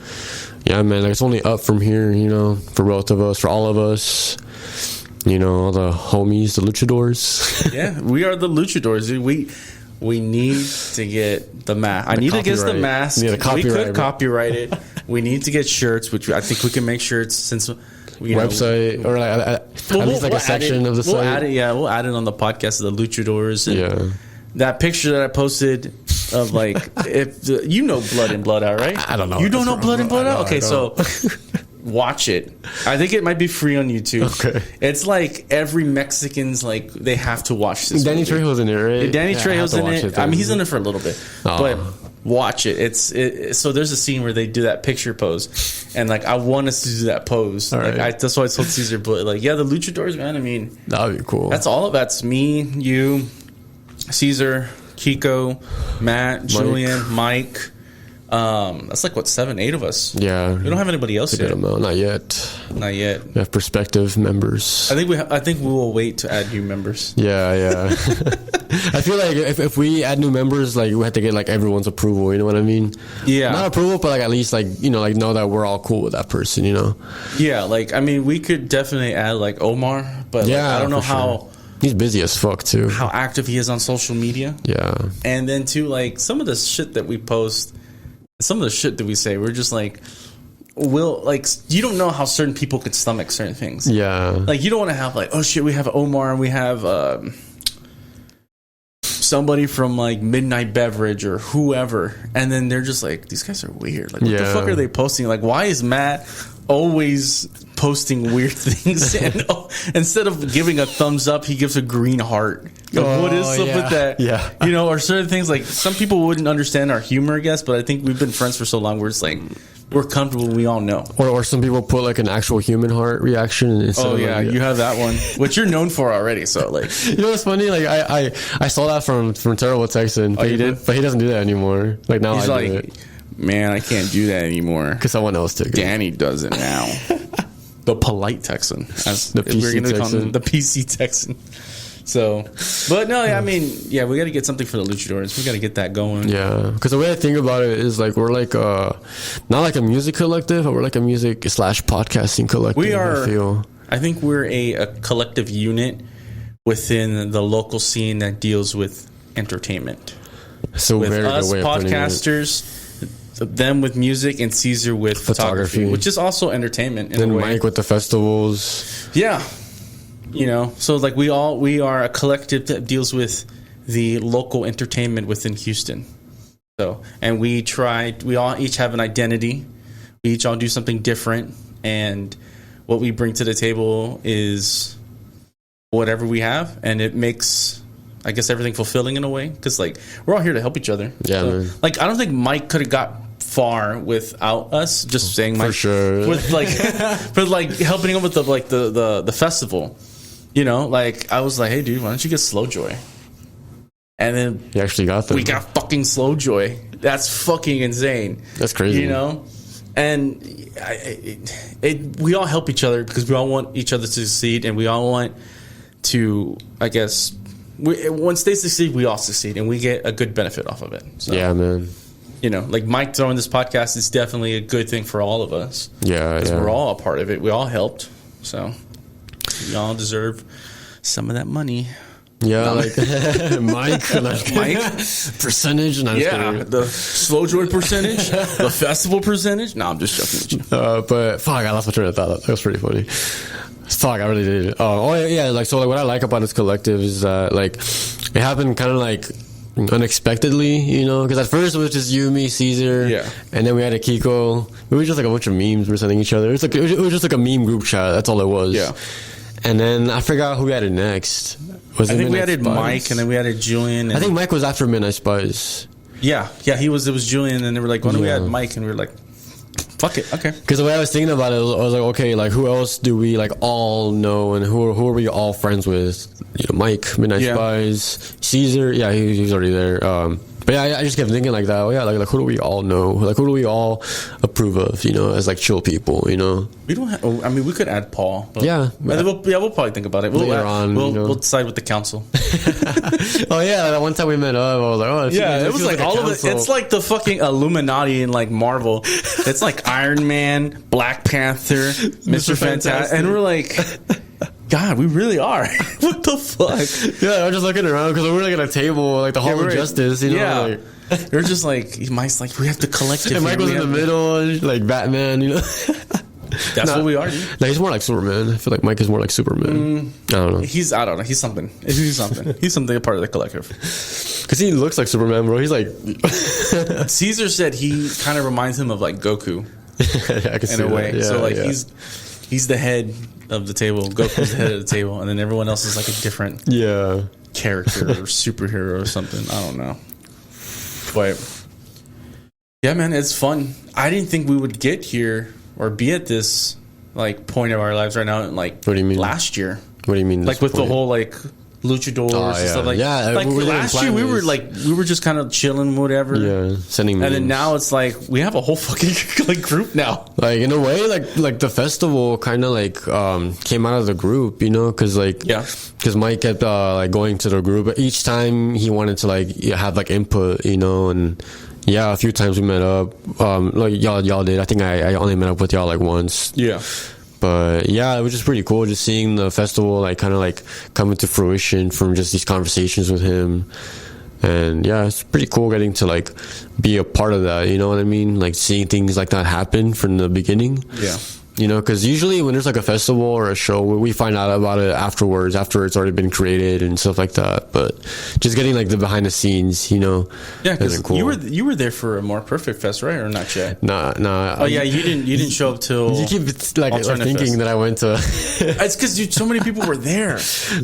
Speaker 1: yeah, man, like it's only up from here, you know, for both of us, for all of us, you know, all the homies, the luchadors.
Speaker 2: Yeah, we are the luchadors, dude. We need to get the mask. I need to get the mask. We could copyright it. We need to get shirts, which I think we can make shirts since
Speaker 1: website or like at least like a section of the site.
Speaker 2: We'll add it. Yeah, we'll add it on the podcast of the luchadors. And that picture that I posted of like you know Blood in Blood Out, right?
Speaker 1: I don't know.
Speaker 2: You don't know Blood in Blood Out? Okay, so watch it. I think it might be free on YouTube. Okay. It's like every Mexican's like they have to watch this.
Speaker 1: Danny Trejo's in it, right?
Speaker 2: Danny Trejo's in it. I mean, he's in it for a little bit, but watch it. So there's a scene where they do that picture pose, and like I want us to do that pose. Like that's why I told Caesar, but like the luchadors, man. I mean,
Speaker 1: that'd be cool.
Speaker 2: That's me, you, Caesar, Kiko, Matt, Julian, Mike. That's like 7, 8 of us.
Speaker 1: Yeah,
Speaker 2: we don't have anybody else yet.
Speaker 1: Not yet.
Speaker 2: We
Speaker 1: have prospective members.
Speaker 2: I think we will wait to add new members.
Speaker 1: Yeah. I feel like if we add new members, like we have to get like everyone's approval. You know what I mean?
Speaker 2: Yeah.
Speaker 1: Not approval, but like at least like you know like know that we're all cool with that person. You know?
Speaker 2: Yeah. Like I mean, we could definitely add like Omar, but like, I don't know how.
Speaker 1: Sure. He's busy as fuck too.
Speaker 2: How active he is on social media.
Speaker 1: Yeah.
Speaker 2: And then too, like some of the shit that we post. Some of the shit that we say, we're just like, you don't know how certain people could stomach certain things.
Speaker 1: Yeah.
Speaker 2: Like, you don't want to have, like, oh shit, we have Omar and we have somebody from, like, Midnight Beverage or whoever. And then they're just like, these guys are weird. Like, what the fuck are they posting? Like, why is Matt always posting weird things? And instead of giving a thumbs up, he gives a green heart. Like, what is up with that?
Speaker 1: Yeah.
Speaker 2: You know, or certain things like some people wouldn't understand our humor, I guess, but I think we've been friends for so long, we're just like, we're comfortable, we all know.
Speaker 1: Or some people put like an actual human heart reaction.
Speaker 2: You have that one, which you're known for already. So like,
Speaker 1: you know what's funny? Like I saw that from Terrible Texan, but he doesn't do that anymore. Like now
Speaker 2: he's
Speaker 1: I
Speaker 2: like,
Speaker 1: do it.
Speaker 2: Man, I can't do that anymore
Speaker 1: because someone else took it.
Speaker 2: Danny does it now. The polite Texan, as
Speaker 1: the PC Texan,
Speaker 2: the PC Texan. So, but no, I mean, we got to get something for the luchadors. We got to get that going.
Speaker 1: Yeah, because the way I think about it is like we're like not like a music collective, but we're like a music / podcasting collective.
Speaker 2: We are. I think we're a collective unit within the local scene that deals with entertainment.
Speaker 1: So
Speaker 2: with
Speaker 1: very
Speaker 2: us
Speaker 1: good way
Speaker 2: podcasters, them with music, and Caesar with photography, which is also entertainment.
Speaker 1: And Mike with the festivals.
Speaker 2: Yeah. You know, so like we are a collective that deals with the local entertainment within Houston. So, and we all each have an identity. We each all do something different, and what we bring to the table is whatever we have, and it makes, I guess, everything fulfilling in a way, because like we're all here to help each other.
Speaker 1: Yeah, so, man.
Speaker 2: Like I don't think Mike could have got far without us. Just saying, Mike,
Speaker 1: for sure.
Speaker 2: with like helping him with the festival. You know, like, I was like, hey, dude, why don't you get Slow Joy? And then
Speaker 1: you actually got them.
Speaker 2: We got fucking Slow Joy. That's fucking insane.
Speaker 1: That's crazy.
Speaker 2: You know? And we all help each other because we all want each other to succeed, and we all want to, I guess, once they succeed, we all succeed, and we get a good benefit off of it. So,
Speaker 1: yeah, man.
Speaker 2: You know, like Mike throwing this podcast is definitely a good thing for all of us.
Speaker 1: Yeah,
Speaker 2: because we're all a part of it. We all helped, so we all deserve some of that money.
Speaker 1: Yeah, like Mike percentage.
Speaker 2: The Slow Joy percentage, the festival percentage. No, I'm just joking with
Speaker 1: you. But fuck, I lost my train of thought. That was pretty funny. Fuck, I really did. Like so. Like what I like about this collective is that like it happened kind of like unexpectedly, you know, because at first it was just you, me, Caesar, and then we had a Kiko. We were just like a bunch of memes we're sending each other. It was just like a meme group chat. That's all it was.
Speaker 2: Yeah.
Speaker 1: And then I forgot who we added next.
Speaker 2: I think we added Mike, and then we added Julian.
Speaker 1: I think Mike was after Midnight Spice.
Speaker 2: Yeah, he was. It was Julian, and they were like, "Why don't we add Mike?" And we were like, "Fuck it, okay."
Speaker 1: Because the way I was thinking about it, I was like, "Okay, like who else do we like all know, and who are we all friends with?" You know, Mike, Midnight Spice, Caesar. Yeah, he was already there. But yeah, I just kept thinking like that. Oh yeah, like who do we all know? Like who do we all approve of? You know, as like chill people. You know,
Speaker 2: we don't have. I mean, we could add Paul. But
Speaker 1: we'll
Speaker 2: probably think about it. We'll decide with the council.
Speaker 1: Oh yeah, that one time we met up, I was like, oh
Speaker 2: it was like all of it. It's like the fucking Illuminati in like Marvel. It's like Iron Man, Black Panther, Mr. Fantastic, and we're like. God, we really are. What the fuck?
Speaker 1: Yeah, I'm just looking around because we're like at a table, like the Hall of Justice, you know?
Speaker 2: Like, they're just like, Mike's like, we have the collective.
Speaker 1: And Mike was in the middle, like Batman, you know?
Speaker 2: That's what we are, dude.
Speaker 1: No, he's more like Superman. I feel like Mike is more like Superman. I don't know.
Speaker 2: He's something. He's something. He's something a part of the collective.
Speaker 1: Because he looks like Superman, bro. He's like...
Speaker 2: Caesar said he kind of reminds him of like Goku.
Speaker 1: I can see
Speaker 2: in a way.
Speaker 1: Yeah,
Speaker 2: so like he's the head of the table. Goku's the head of the table, and then everyone else is like a different character or superhero or something. I don't know. But yeah, man, it's fun. I didn't think we would get here or be at this like point of our lives right now. Like,
Speaker 1: what do you mean?
Speaker 2: Last year.
Speaker 1: What do you mean?
Speaker 2: Like with the whole like luchadors and stuff like that. Like last year we were just kind of chilling, whatever.
Speaker 1: Yeah, sending memes.
Speaker 2: And then now it's like we have a whole fucking like group now.
Speaker 1: Like in a way, like the festival kind of like came out of the group, you know, because Mike kept like going to the group each time he wanted to like have like input, you know, and a few times we met up. Like y'all did. I think I only met up with y'all like once.
Speaker 2: Yeah.
Speaker 1: But yeah, it was just pretty cool just seeing the festival like kind of like coming to fruition from just these conversations with him. And yeah, it's pretty cool getting to like be a part of that, you know what I mean? Like seeing things like that happen from the beginning.
Speaker 2: Yeah.
Speaker 1: You know, because usually when there's like a festival or a show, we find out about it afterwards, after it's already been created and stuff like that. But just getting like the behind the scenes, you know,
Speaker 2: yeah, because cool. you were there for a More Perfect Fest, right, or not yet?
Speaker 1: Nah.
Speaker 2: Oh yeah, you didn't show up till.
Speaker 1: You keep like thinking Fest. That I went to.
Speaker 2: It's because so many people were there.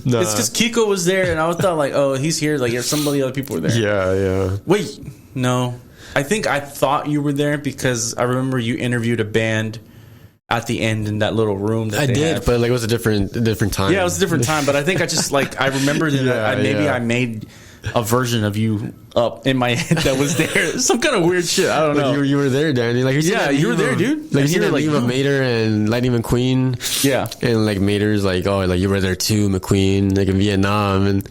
Speaker 2: Nah. It's because Kiko was there, and I thought like, oh, he's here. Like, some of the other people were there.
Speaker 1: Yeah.
Speaker 2: Wait, no, I thought you were there because I remember you interviewed a band at the end in that little room that
Speaker 1: I did, but like it was a different time.
Speaker 2: Yeah, it was a different time, but I think I just like I remembered that I made a version of you up in my head that was there. Some kind of weird shit. I don't know.
Speaker 1: You were there, Danny. Like
Speaker 2: you were there, dude.
Speaker 1: Like you were like Mater and Lightning McQueen.
Speaker 2: Yeah,
Speaker 1: and like Mater's like, oh, like you were there too, McQueen, like in Vietnam, and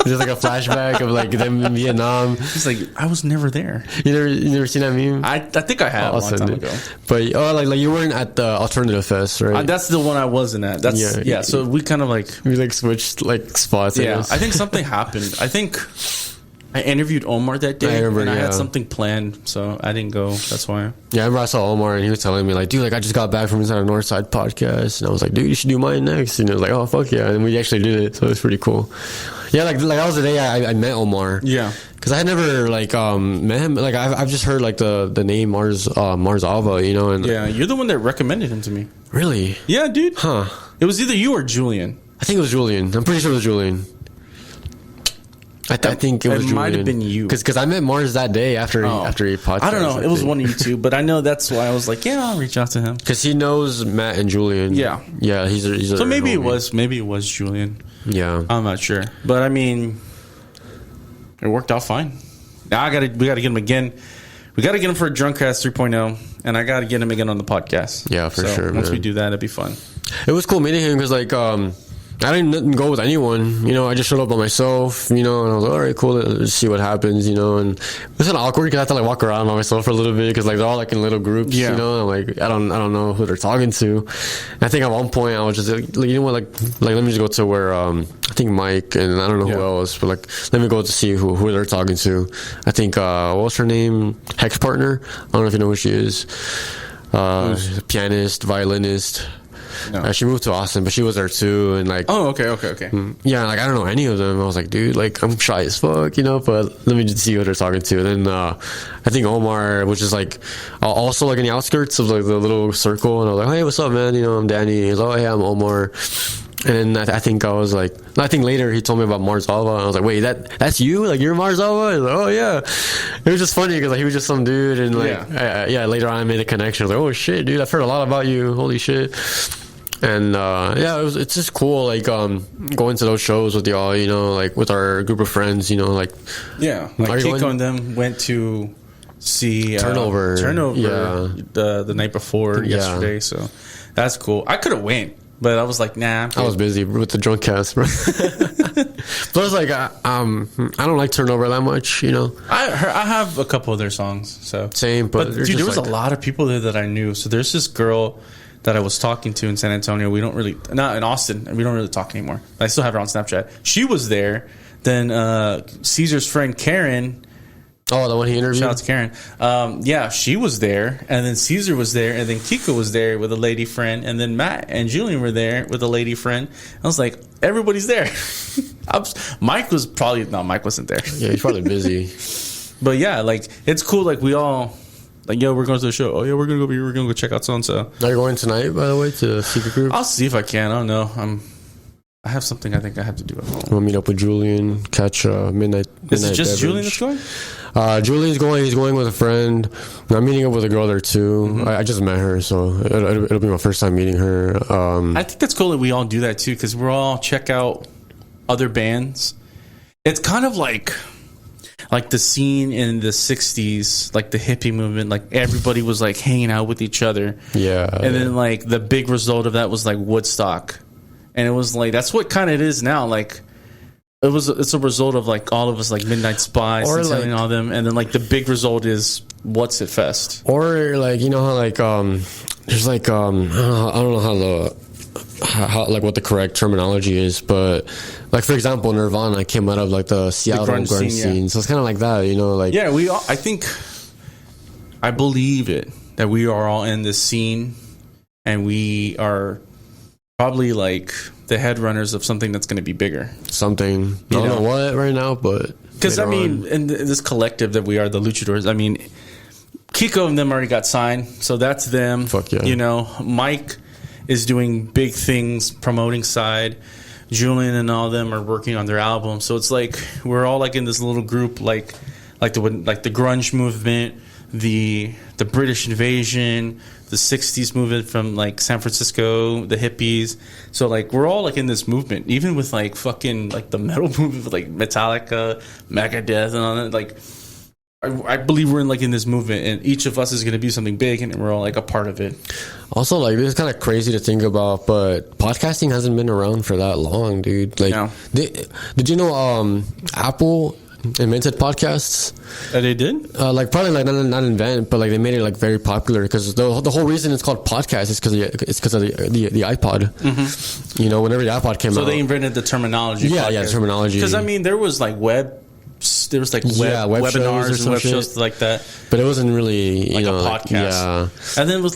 Speaker 1: there's like a flashback of like them in Vietnam.
Speaker 2: He's like, I was never there.
Speaker 1: You never seen that meme?
Speaker 2: I think I have a long time ago.
Speaker 1: But like you weren't at the Alternative Fest, right?
Speaker 2: That's the one I wasn't at. That's so we kind of like
Speaker 1: switched like spots.
Speaker 2: Yeah, I think something happened. I think I interviewed Omar that day, and I had something planned, so I didn't go. That's why.
Speaker 1: Yeah, I remember I saw Omar, and he was telling me like, dude, like I just got back from Inside the Northside Podcast, and I was like, dude, you should do mine next. And he was like, oh fuck yeah, and we actually did it, so it was pretty cool. Yeah, like that was the day I met Omar.
Speaker 2: Yeah,
Speaker 1: because I had never like met him. Like I've just heard like the name Mars Alva, you know. And
Speaker 2: yeah, you're the one that recommended him to me.
Speaker 1: Really?
Speaker 2: Yeah, dude.
Speaker 1: Huh?
Speaker 2: It was either you or Julian.
Speaker 1: I think it was Julian. I'm pretty sure it was Julian. I think it was Julian.
Speaker 2: Might have been you.
Speaker 1: Because I met Mars that day after he podcasted.
Speaker 2: I don't know. It was one of you two, but I know that's why I was like, yeah, I'll reach out to him.
Speaker 1: Because he knows Matt and Julian.
Speaker 2: Yeah.
Speaker 1: Yeah, he's a
Speaker 2: so maybe it was Julian.
Speaker 1: Yeah.
Speaker 2: I'm not sure. But I mean, it worked out fine. Now we gotta get him again. We gotta get him for a Drunkcast 3.0, and I gotta get him again on the podcast.
Speaker 1: Yeah, for sure.
Speaker 2: Once we do that, it'd be fun.
Speaker 1: It was cool meeting him because I didn't go with anyone, I just showed up by myself, and I was like, all right, cool, let's see what happens, and it was kind of awkward because I had to walk around by myself for a little bit because they're all in little groups, and I'm like, I don't know who they're talking to. And I think at one point I was just like, you know what, let me just go to where I think Mike and I don't know who else, but let me go to see who they're talking to. I think what was her name, Hex Partner, I don't know if you know who she is, pianist, violinist. No. She moved to Austin, but she was there too, and
Speaker 2: okay.
Speaker 1: Yeah, I don't know any of them. I was like, dude, I'm shy as fuck, but let me just see what they're talking to. And then I think Omar, which is also in the outskirts of the little circle, and I was like, hey, what's up, man? I'm Danny. He's like, oh, hey, I'm Omar. And then I think later he told me about Mars Alva, and I was like, wait, that's you? You're Mars Alva? He's like, oh yeah. It was just funny because he was just some dude, and later on I made a connection. I was like, oh shit, dude, I've heard a lot about you. Holy shit. And it's just cool going to those shows with y'all, with our group of friends,
Speaker 2: Kiko and them went to see
Speaker 1: Turnover
Speaker 2: the night before yesterday, so that's cool. I could have went, but I was like, nah,
Speaker 1: I was busy with the drunk cast, bro. Plus I don't like Turnover that much,
Speaker 2: I have a couple of their songs, so
Speaker 1: same, but
Speaker 2: dude, there was a lot of people there that I knew. So there's this girl that I was talking to in San Antonio. Not in Austin, and we don't really talk anymore. I still have her on Snapchat. She was there. Then Caesar's friend Karen.
Speaker 1: Oh, the one he interviewed?
Speaker 2: Shout out to Karen. She was there. And then Caesar was there. And then Kiko was there with a lady friend. And then Matt and Julian were there with a lady friend. I was like, everybody's there. Mike wasn't there.
Speaker 1: Yeah, he's probably busy.
Speaker 2: But yeah, it's cool. We all... we're going to the show. Oh, yeah, we're going to go check out so-and-so.
Speaker 1: Are you going tonight, by the way, to the secret group?
Speaker 2: I'll see if I can. I don't know. I have something I think I have to do at home.
Speaker 1: We'll meet up with Julian, catch midnight.
Speaker 2: Is it just Julian that's going?
Speaker 1: Julian's going. He's going with a friend. I'm meeting up with a girl there, too. Mm-hmm. I just met her, so it'll be my first time meeting her.
Speaker 2: I think that's cool that we all do that, too, because we're all check out other bands. It's kind of like the scene in the 60s, the hippie movement, everybody was hanging out with each other.
Speaker 1: Yeah.
Speaker 2: And then the big result of that was Woodstock. And it was that's what kind of it is now. It's a result of all of us Midnight Spies and telling all them. And then the big result is What's It Fest.
Speaker 1: Or you know how there's I don't know how what the correct terminology is, but for example, Nirvana came out of the Seattle grunge scene, so it's kind of like that,
Speaker 2: yeah, we all, I believe it that we are all in this scene, and we are probably the headrunners of something that's going to be bigger.
Speaker 1: Something I don't know what right now, but
Speaker 2: because in this collective that we are, the Luchadors. Kiko and them already got signed, so that's them.
Speaker 1: Fuck yeah.
Speaker 2: Mike is doing big things, promoting side. Julian and all of them are working on their album. So it's we're all in this little group, the grunge movement, the British invasion, the 60s movement from San Francisco, the hippies. So we're all in this movement, even with fucking the metal movement with Metallica, Megadeth, and all that. I believe we're in this movement, and each of us is going to be something big, and we're all a part of it.
Speaker 1: Also, this is kind of crazy to think about, but podcasting hasn't been around for that long, dude.
Speaker 2: No.
Speaker 1: Did you know Apple invented podcasts?
Speaker 2: They did?
Speaker 1: Probably not invent, but they made it very popular because the whole reason it's called podcast is because of the iPod. Mm-hmm. Whenever the iPod came out,
Speaker 2: so they invented the terminology.
Speaker 1: Yeah, terminology.
Speaker 2: Because there was web. There was webinars and web shows like that,
Speaker 1: but it wasn't really
Speaker 2: a podcast. Yeah, and then it was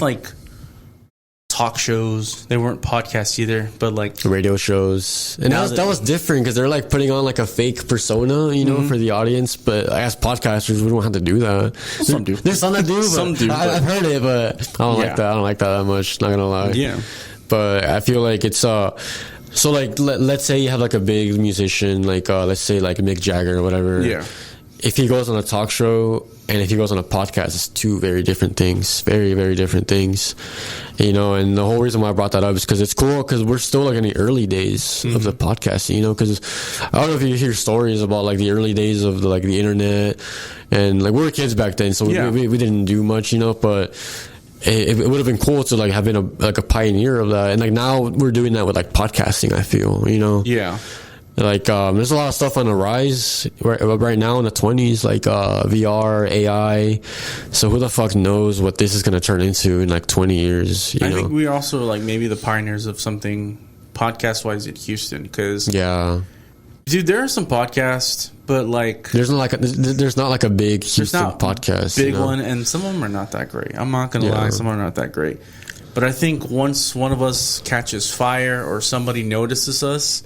Speaker 2: talk shows. They weren't podcasts either, but
Speaker 1: radio shows. And that was different because they're putting on a fake persona, mm-hmm. for the audience. But as podcasters, we don't have to do that.
Speaker 2: Some do.
Speaker 1: There's some that do. Some do. I've heard it, but I don't like that. I don't like that much. Not gonna lie.
Speaker 2: Yeah.
Speaker 1: But I feel it's So like, let's say you have like a big musician, like let's say like Mick Jagger or whatever.
Speaker 2: Yeah.
Speaker 1: If he goes on a talk show and if he goes on a podcast, it's two very different things. Very, very different things. You know, and the whole reason why I brought that up is because it's cool because we're still like in the early days of the podcast, you know, because I don't know if you hear stories about like the early days of the internet, and like we were kids back then, so we didn't do much, you know, but it would have been cool to like have been a pioneer of that. And like now we're doing that with like podcasting, I feel, you know.
Speaker 2: Yeah.
Speaker 1: Like, there's a lot of stuff on the rise right now in the 20s, like VR, AI. So who the fuck knows what this is going to turn into in like 20 years? I
Speaker 2: think we're also like maybe the pioneers of something podcast-wise in Houston. Because, dude, there are some podcasts, but like
Speaker 1: there's not like a big Houston podcast,
Speaker 2: big one, and some of them are not that great. I'm not going to lie, some are not that great. But I think once one of us catches fire or somebody notices us,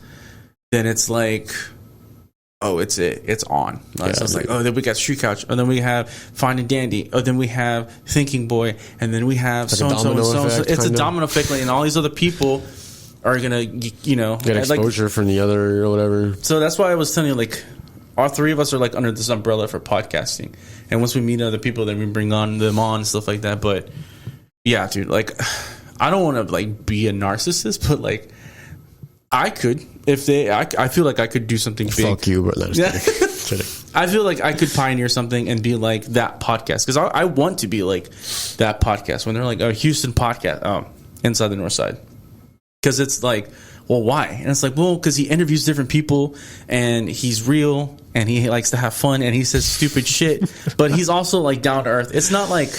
Speaker 2: then it's like, oh, it's on. Like, so it's like, oh, then we got Street Couch, and then we have Fine and Dandy, oh, then we have Thinking Boy, and then we have so and so and so. It's a domino effect, and all these other people are gonna, you know,
Speaker 1: get exposure from the other or whatever.
Speaker 2: So that's why I was telling you, like, all three of us are like under this umbrella for podcasting, and once we meet other people, then we bring them on stuff like that. But yeah, dude, like, I don't want to like be a narcissist, but like, I could. I feel like I could do something big.
Speaker 1: Fuck you, bro.
Speaker 2: Yeah. I feel like I could pioneer something and be like that podcast. Because I want to be like that podcast. When they're like, a Houston podcast, Inside the Northside. Because it's like, well, why? And it's like, well, because he interviews different people and he's real and he likes to have fun and he says stupid shit. But he's also like down to earth. It's not like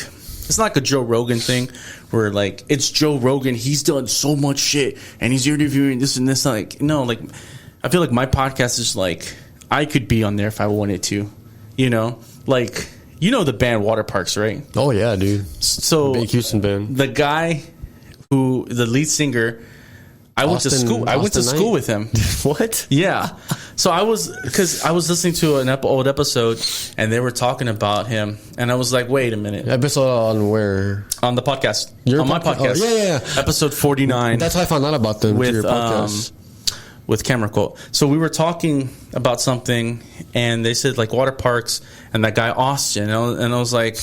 Speaker 2: a Joe Rogan thing where like it's Joe Rogan, he's done so much shit and he's interviewing this and this. Like, no, like I feel like my podcast is like I could be on there if I wanted to, you know, like, you know, the band Water Parks, right?
Speaker 1: Oh yeah, dude.
Speaker 2: So
Speaker 1: big Houston band.
Speaker 2: The guy the lead singer, I went to school with him.
Speaker 1: What?
Speaker 2: Yeah. So I was listening to an old episode and they were talking about him and I was like, wait a minute.
Speaker 1: Episode on where?
Speaker 2: On the podcast. My podcast.
Speaker 1: Oh, yeah.
Speaker 2: Episode 49.
Speaker 1: That's how I found out about them
Speaker 2: with
Speaker 1: your podcast.
Speaker 2: With Camera Cult. So we were talking about something and they said like Water Parks and that guy Austin and I was like,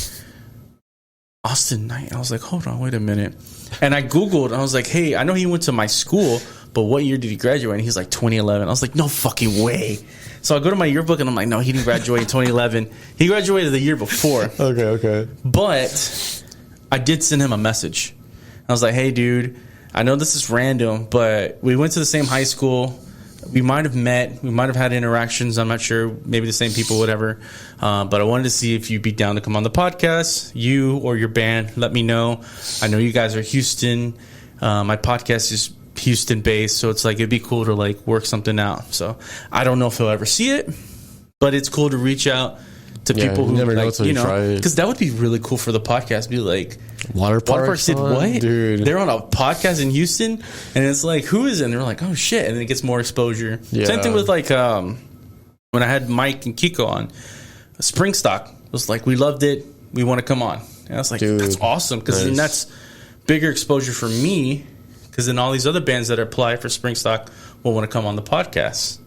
Speaker 2: Austin Knight. I was like, hold on, wait a minute. And I Googled and I was like, hey, I know he went to my school, but what year did he graduate? And he's like 2011. I was like, no fucking way. So I go to my yearbook and I'm like, no, he didn't graduate in 2011. He graduated the year before.
Speaker 1: Okay.
Speaker 2: But I did send him a message. I was like, hey, dude, I know this is random, but we went to the same high school. We might have met. We might have had interactions. I'm not sure. Maybe the same people, whatever. But I wanted to see if you'd be down to come on the podcast. You or your band, let me know. I know you guys are Houston. My podcast is Houston-based, so it's like it'd be cool to like work something out. So I don't know if he'll ever see it, but it's cool to reach out to people who
Speaker 1: never know,
Speaker 2: like, you know, because that would be really cool for the podcast. Be like,
Speaker 1: Water Parks
Speaker 2: did what?
Speaker 1: Dude.
Speaker 2: They're on a podcast in Houston, and it's like, who is it? And they're like, oh shit, and then it gets more exposure.
Speaker 1: Yeah.
Speaker 2: Same thing with like when I had Mike and Kiko on, Springstock was like, we loved it, we want to come on. And I was like, that's awesome, because then that's bigger exposure for me, because then all these other bands that apply for Springstock will want to come on the podcast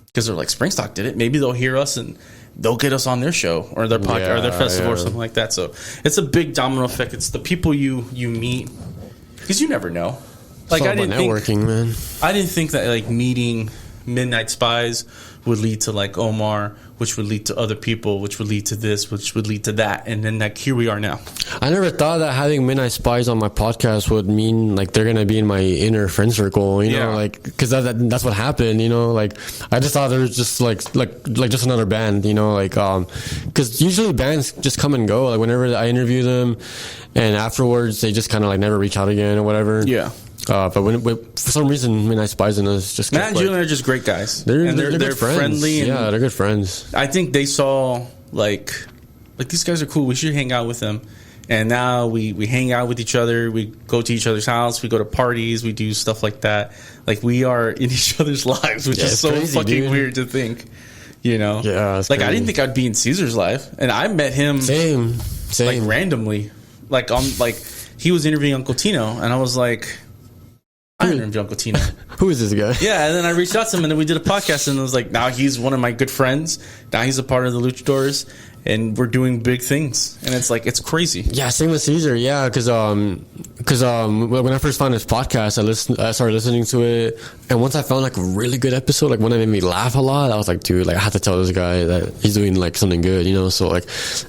Speaker 2: because they're like, Springstock did it, maybe they'll hear us and they'll get us on their show or their podcast or their festival or something like that. So it's a big domino effect. It's the people you meet, because you never know. Like,
Speaker 1: I didn't
Speaker 2: think that like meeting Midnight Spies would lead to like Omar, which would lead to other people, which would lead to this, which would lead to that, and then like here we are now.
Speaker 1: I never thought that having Midnight Spies on my podcast would mean like they're gonna be in my inner friend circle, you know, like, because that's what happened, you know. Like, I just thought there was just like just another band, you know, like because usually bands just come and go, like whenever I interview them, and afterwards they just kind of like never reach out again or whatever.
Speaker 2: Yeah.
Speaker 1: But for some reason, Midnight Spies and us just
Speaker 2: Matt and Julian are just great guys. They're friendly. And
Speaker 1: they're good friends.
Speaker 2: I think they saw like these guys are cool. We should hang out with them. And now we hang out with each other. We go to each other's house. We go to parties. We do stuff like that. Like, we are in each other's lives, which is so crazy, fucking weird to think. You know?
Speaker 1: Yeah.
Speaker 2: Like, crazy. I didn't think I'd be in Caesar's life, and I met him
Speaker 1: same
Speaker 2: like randomly. Like, he was interviewing Uncle Tino, and I was like, I interviewed Uncle Tino.
Speaker 1: Who is this guy?
Speaker 2: Yeah, and then I reached out to him, and then we did a podcast, and it was like, now he's one of my good friends. Now he's a part of the Luchadors, and we're doing big things. And it's like, it's crazy.
Speaker 1: Yeah, same with Caesar. Yeah, because when I first found his podcast, I started listening to it, and once I found like a really good episode, like one that made me laugh a lot, I was like, dude, like I have to tell this guy that he's doing like something good, you know. So like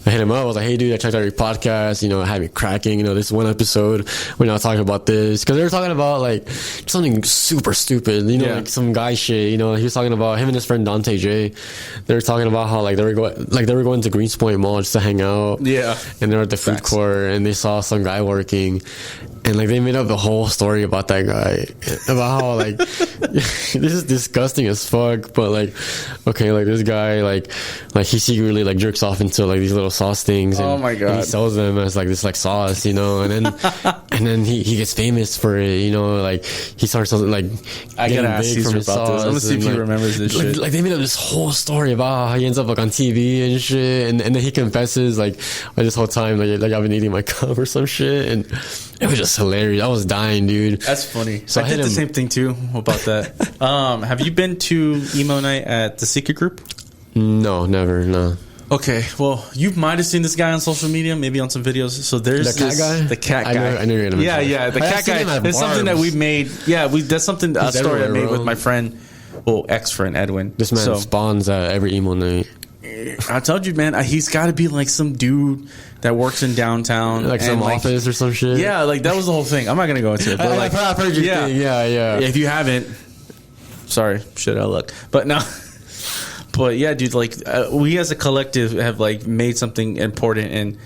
Speaker 1: I hit him up. I was like, hey, dude, I checked out your podcast. You know, it had me cracking. You know, this one episode we're not talking about this because they were talking about like something super stupid, you know, like some guy shit. You know, he was talking about him and his friend Dante J. They were talking about how like they were going to Greenspoint Mall just to hang out. Yeah, and they're at the food court and they saw some guy working. And like they made up the whole story about that guy, about how like this is disgusting as fuck. But like, okay, like this guy like he secretly like jerks off into like these little sauce things. And,
Speaker 2: oh my god!
Speaker 1: And he sells them as like this like sauce, you know. And then he gets famous for it, you know. Like he starts like
Speaker 2: I gotta ask Caesar about this. I'm gonna see if he remembers this shit.
Speaker 1: Like they made up this whole story about how he ends up like on TV and shit, and then he confesses like this whole time like I've been eating my cum or some shit, and it was just hilarious. I was dying, dude.
Speaker 2: That's funny. So I did the same thing too about that. Have you been to emo night at the Secret Group?
Speaker 1: No, never. No.
Speaker 2: Okay, well, you might have seen this guy on social media, maybe on some videos. So there's
Speaker 1: the cat guy.
Speaker 2: The cat guy.
Speaker 1: I knew you were gonna mention
Speaker 2: yeah. The cat guy. It's something that we've made. Yeah, that's something. A story I made with my friend, ex-friend Edwin.
Speaker 1: This man spawns at every emo night.
Speaker 2: I told you, man. He's got to be like some dude that works in downtown,
Speaker 1: like some office or some shit.
Speaker 2: Yeah, like that was the whole thing. I'm not gonna go into it, but like
Speaker 1: I've heard your thing. Yeah.
Speaker 2: If you haven't, sorry, shit out of luck. But no, but yeah, dude. Like we as a collective have like made something important, and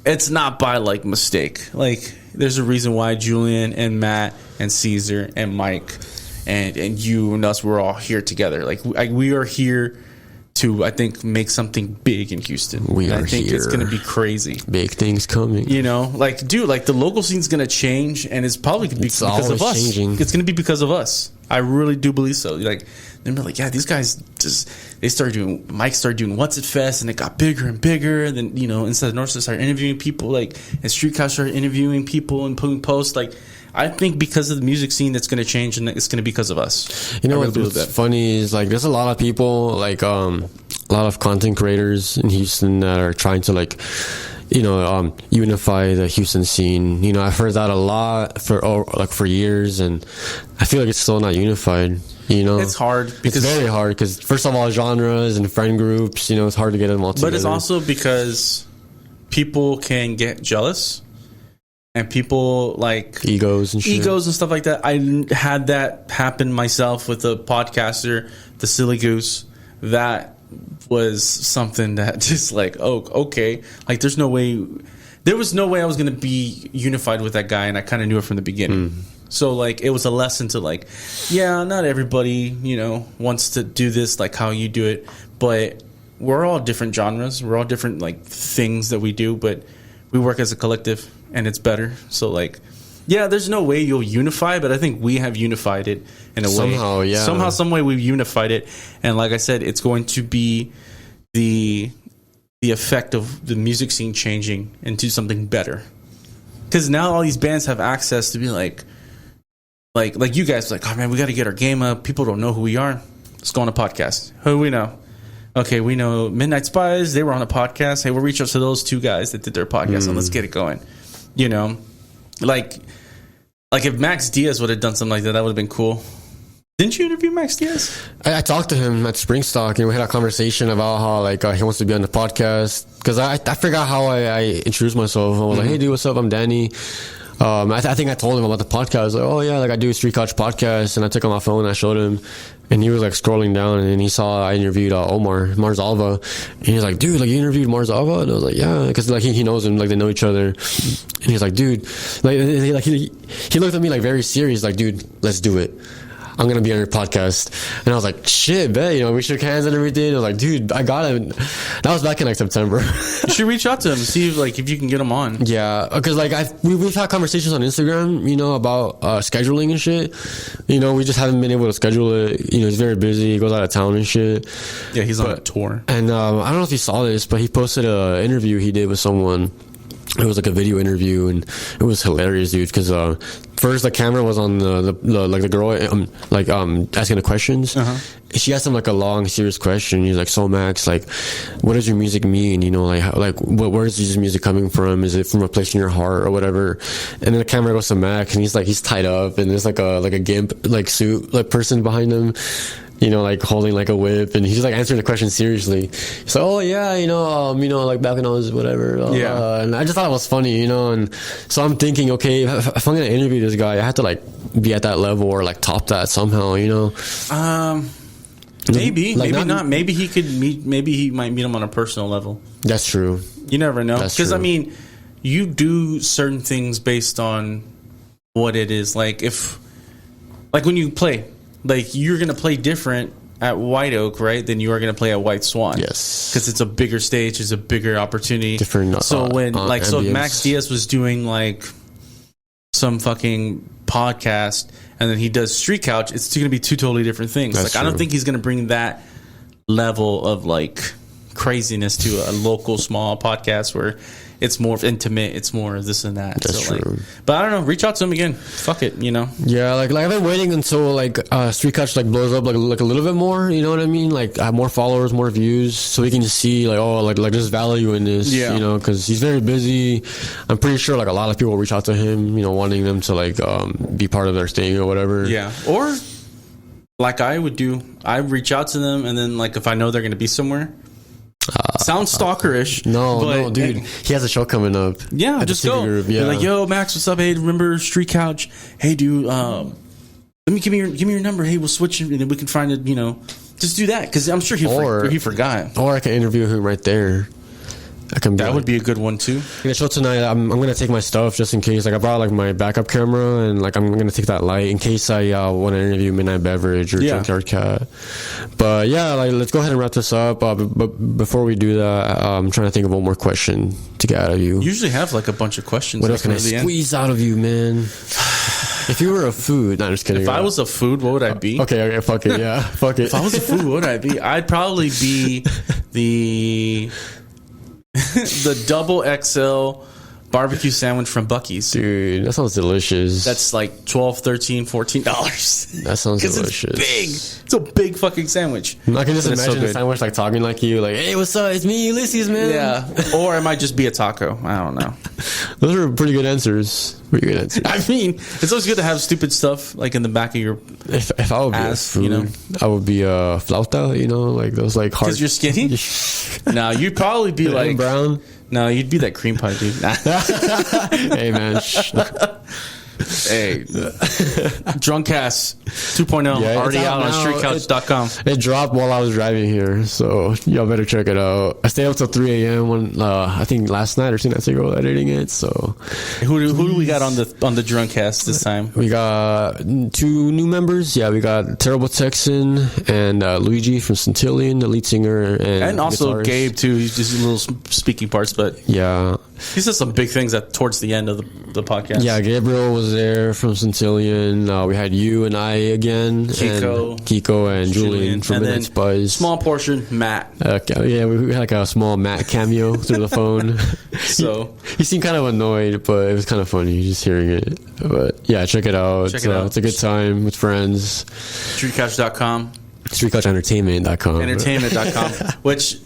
Speaker 2: it's not by like mistake. Like there's a reason why Julian and Matt and Caesar and Mike and you and us, we're all here together. Like we are here to, I think, make something big in Houston. I think it's going to be crazy.
Speaker 1: Big things coming.
Speaker 2: You know, like, dude, like the local scene's going to change, and it's probably going to be because of us. Changing. It's going to be because of us. I really do believe so. Like, they're like, yeah, these guys Mike started doing What's It Fest, and it got bigger and bigger. And then, you know, Inside the Northside started interviewing people, like, and Street Cops started interviewing people and putting posts, like, I think because of the music scene that's going to change, and it's going to be because of us.
Speaker 1: You know what's funny is like there's a lot of people like a lot of content creators in Houston that are trying to like unify the Houston scene. You know, I've heard that a lot for years, and I feel like it's still not unified. You know,
Speaker 2: it's hard.
Speaker 1: It's very hard because first of all, genres and friend groups. You know, it's hard to get them all together.
Speaker 2: But it's also because people can get jealous. And people like
Speaker 1: egos and
Speaker 2: stuff like that. I had that happen myself with a podcaster, the Silly Goose. That was something that just like, oh, okay. Like there was no way I was going to be unified with that guy. And I kind of knew it from the beginning. So like, it was a lesson to like, yeah, not everybody, you know, wants to do this like how you do it. But we're all different genres. We're all different like things that we do. But we work as a collective. And it's better. So, like, yeah, there's no way you'll unify, but I think we have unified it in a way.
Speaker 1: Somehow, yeah.
Speaker 2: Somehow, some way we've unified it. And like I said, it's going to be the effect of the music scene changing into something better. Because now all these bands have access to be like you guys, like, oh, man, we got to get our game up. People don't know who we are. Let's go on a podcast. Who do we know? Okay, we know Midnight Spies. They were on a podcast. Hey, we'll reach out to those two guys that did their podcast, and let's get it going. You know, like if Max Diaz would have done something like that, that would have been cool. Didn't you interview Max Diaz?
Speaker 1: I talked to him at Springstock, and we had a conversation about how like he wants to be on the podcast. Because I forgot how I introduced myself. I was like, hey, dude, what's up? I'm Danny. I think I told him about the podcast. I was like, oh yeah, like I do a Street Couch podcast, and I took out my phone and I showed him, and he was like scrolling down, and he saw I interviewed Mars Alva, and he's like, dude, like you interviewed Mars Alva, and I was like, yeah, because like he knows him, like they know each other, and he's like, dude, like he looked at me like very serious, like, dude, let's do it. I'm going to be on your podcast. And I was like, shit, bet, you know, we shook hands and everything. I was like, dude, I got him. That was back in like September.
Speaker 2: You should reach out to him, see if you can get him on.
Speaker 1: Yeah, because like we've had conversations on Instagram, you know, about scheduling and shit. You know, we just haven't been able to schedule it. You know, he's very busy. He goes out of town and shit.
Speaker 2: Yeah, he's on a tour.
Speaker 1: And I don't know if you saw this, but he posted an interview he did with someone. It was like a video interview, and it was hilarious, dude, because first the camera was on the like the girl asking the questions. She asked him like a long serious question. He's like, so Max, like, what does your music mean? You know, where is this music coming from? Is it from a place in your heart or whatever? And then the camera goes to Max, and he's tied up, and there's like a gimp like suit like person behind him, you know, like holding like a whip, and he's like answering the question seriously. He's like, oh yeah, you know, like back when I was whatever. And I just thought it was funny, you know, and so I'm thinking, okay, if I'm gonna interview this guy, I have to like be at that level or like top that somehow, you know.
Speaker 2: Maybe not. Maybe he could meet. Maybe he might meet him on a personal level.
Speaker 1: That's true.
Speaker 2: You never know, because I mean, you do certain things based on what it is. Like when you play, like you're gonna play different at White Oak, right? Than you are gonna play at White Swan.
Speaker 1: Yes,
Speaker 2: because it's a bigger stage, it's a bigger opportunity.
Speaker 1: Different.
Speaker 2: So so if Max Diaz was doing like some fucking podcast, and then he does Street Couch, it's going to be two totally different things.
Speaker 1: That's
Speaker 2: I don't think he's going to bring that level of like craziness to a local small podcast where it's more intimate, it's more this and that.
Speaker 1: That's true.
Speaker 2: But I don't know, reach out to him again. Fuck it, you know.
Speaker 1: Yeah, like I've been waiting until like Street Couch like blows up like a little bit more, you know what I mean? Like I have more followers, more views, so we can see like, oh, like there's value in this, you know, because he's very busy. I'm pretty sure like a lot of people will reach out to him, you know, wanting them to like be part of their thing or whatever.
Speaker 2: Yeah, or like I would do, I reach out to them, and then like if I know they're going to be somewhere. Sounds stalkerish.
Speaker 1: No, dude. He has a show coming up.
Speaker 2: Yeah, just go. You're like, yo, Max, what's up? Hey, remember Street Couch? Hey, dude, let me give me your number. Hey, we'll switch and then we can find it. You know, just do that because I'm sure he forgot.
Speaker 1: Or I can interview him right there.
Speaker 2: That would be a good one too.
Speaker 1: The show tonight, I'm gonna take my stuff just in case. Like I brought like my backup camera, and like I'm gonna take that light in case I want to interview Midnight Beverage or Junkyard Cat. But yeah, like let's go ahead and wrap this up. But before we do that, I'm trying to think of one more question to get out of you.
Speaker 2: You usually have like a bunch of questions.
Speaker 1: What else can I squeeze out of you, man? If you were a food, not just kidding.
Speaker 2: If I was a food, what would I be?
Speaker 1: Okay, fuck it, yeah, fuck it.
Speaker 2: If I was a food, what would I be? I'd probably be the double XL barbecue sandwich from Buc-ee's.
Speaker 1: Dude, that sounds delicious.
Speaker 2: That's like $12, $13, $14.
Speaker 1: That sounds delicious.
Speaker 2: It's big. It's a big fucking sandwich.
Speaker 1: I can just imagine the sandwich like talking like you, like, hey, what's up? It's me, Ulysses, man.
Speaker 2: Yeah. Or it might just be a taco. I don't know.
Speaker 1: Those are pretty good answers. Pretty good answers.
Speaker 2: I mean, it's always good to have stupid stuff like in the back of your
Speaker 1: if I would
Speaker 2: ass,
Speaker 1: be a food,
Speaker 2: you know?
Speaker 1: I would be a flauta, you know, like those like hard.
Speaker 2: Because you're skinny? No, you'd probably be like
Speaker 1: brown.
Speaker 2: No, you'd be that cream pie dude.
Speaker 1: Hey man.
Speaker 2: Hey, Drunkcast 2.0 already out on streetcouch.com.
Speaker 1: It dropped while I was driving here, so y'all better check it out. I stayed up till 3 a.m. when I think last night or 2 nights ago editing it. So
Speaker 2: who do we got on the Drunkcast this time?
Speaker 1: We got 2 new members. Yeah, we got Terrible Texan and Luigi from Centillion, the lead singer, and
Speaker 2: also
Speaker 1: guitarist.
Speaker 2: Gabe too. He's just little speaking parts, but
Speaker 1: yeah,
Speaker 2: he said some big things towards the end of the podcast.
Speaker 1: Yeah, Gabriel was there from Centillion. We had you and I again, Kiko and Julian from Midnight Spice.
Speaker 2: Small portion, Matt.
Speaker 1: Yeah, we had like a small Matt cameo through the phone.
Speaker 2: So
Speaker 1: he seemed kind of annoyed, but it was kind of funny just hearing it. But yeah, check it out. It's a good time with friends.
Speaker 2: Streetcouch.com.
Speaker 1: StreetCouchEntertainment.com.
Speaker 2: Entertainment.com. Which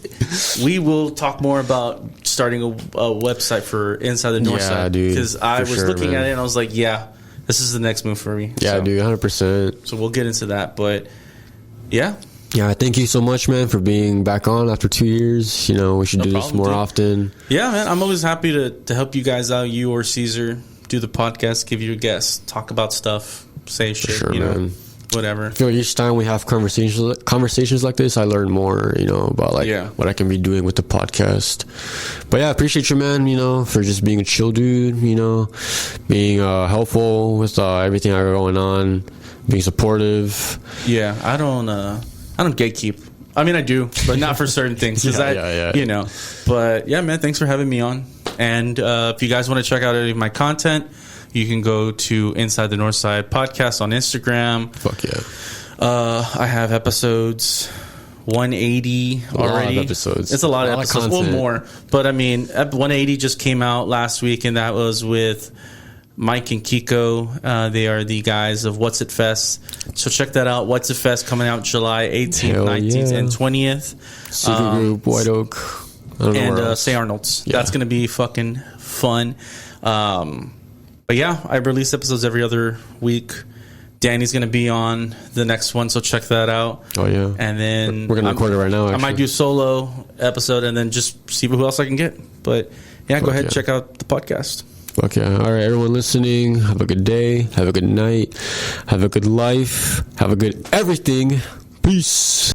Speaker 2: we will talk more about starting a website for Inside the Northside.
Speaker 1: Yeah, dude.
Speaker 2: Because I was looking at it and I was like, yeah, this is the next move for me.
Speaker 1: Yeah, dude, 100%.
Speaker 2: So we'll get into that. But yeah.
Speaker 1: Yeah, thank you so much, man, for being back on after 2 years. You know, we should do this more often.
Speaker 2: Yeah, man. I'm always happy to help you guys out, you or Caesar, do the podcast, give you a guest, talk about stuff, say shit,
Speaker 1: sure,
Speaker 2: you know.
Speaker 1: Man.
Speaker 2: Whatever.
Speaker 1: I feel like each time we have conversations like this, I learn more, you know, about like what I can be doing with the podcast. But yeah, I appreciate you, man, you know, for just being a chill dude, you know, being helpful with everything I got going on, being supportive.
Speaker 2: Yeah, I don't gatekeep. I mean, I do, but not for certain things. You know. But yeah, man, thanks for having me on. And if you guys want to check out any of my content, you can go to Inside the Northside Podcast on Instagram.
Speaker 1: Fuck yeah.
Speaker 2: I have episodes 180 already.
Speaker 1: A lot of episodes.
Speaker 2: It's a lot of episodes. Well, more. But I mean, 180 just came out last week, and that was with Mike and Kiko. They are the guys of What's It Fest. So check that out. What's It Fest coming out July 18th, Hell 19th, and 20th.
Speaker 1: Super Group, White Oak.
Speaker 2: And Say Arnold's. Yeah. That's going to be fucking fun. But yeah, I release episodes every other week. Danny's going to be on the next one, so check that out.
Speaker 1: Oh, yeah.
Speaker 2: And then
Speaker 1: we're going to record it right now, actually.
Speaker 2: I might do a solo episode and then just see who else I can get. But yeah, go ahead and check out the podcast.
Speaker 1: Fuck yeah. All right, everyone listening, have a good day, have a good night, have a good life, have a good everything. Peace.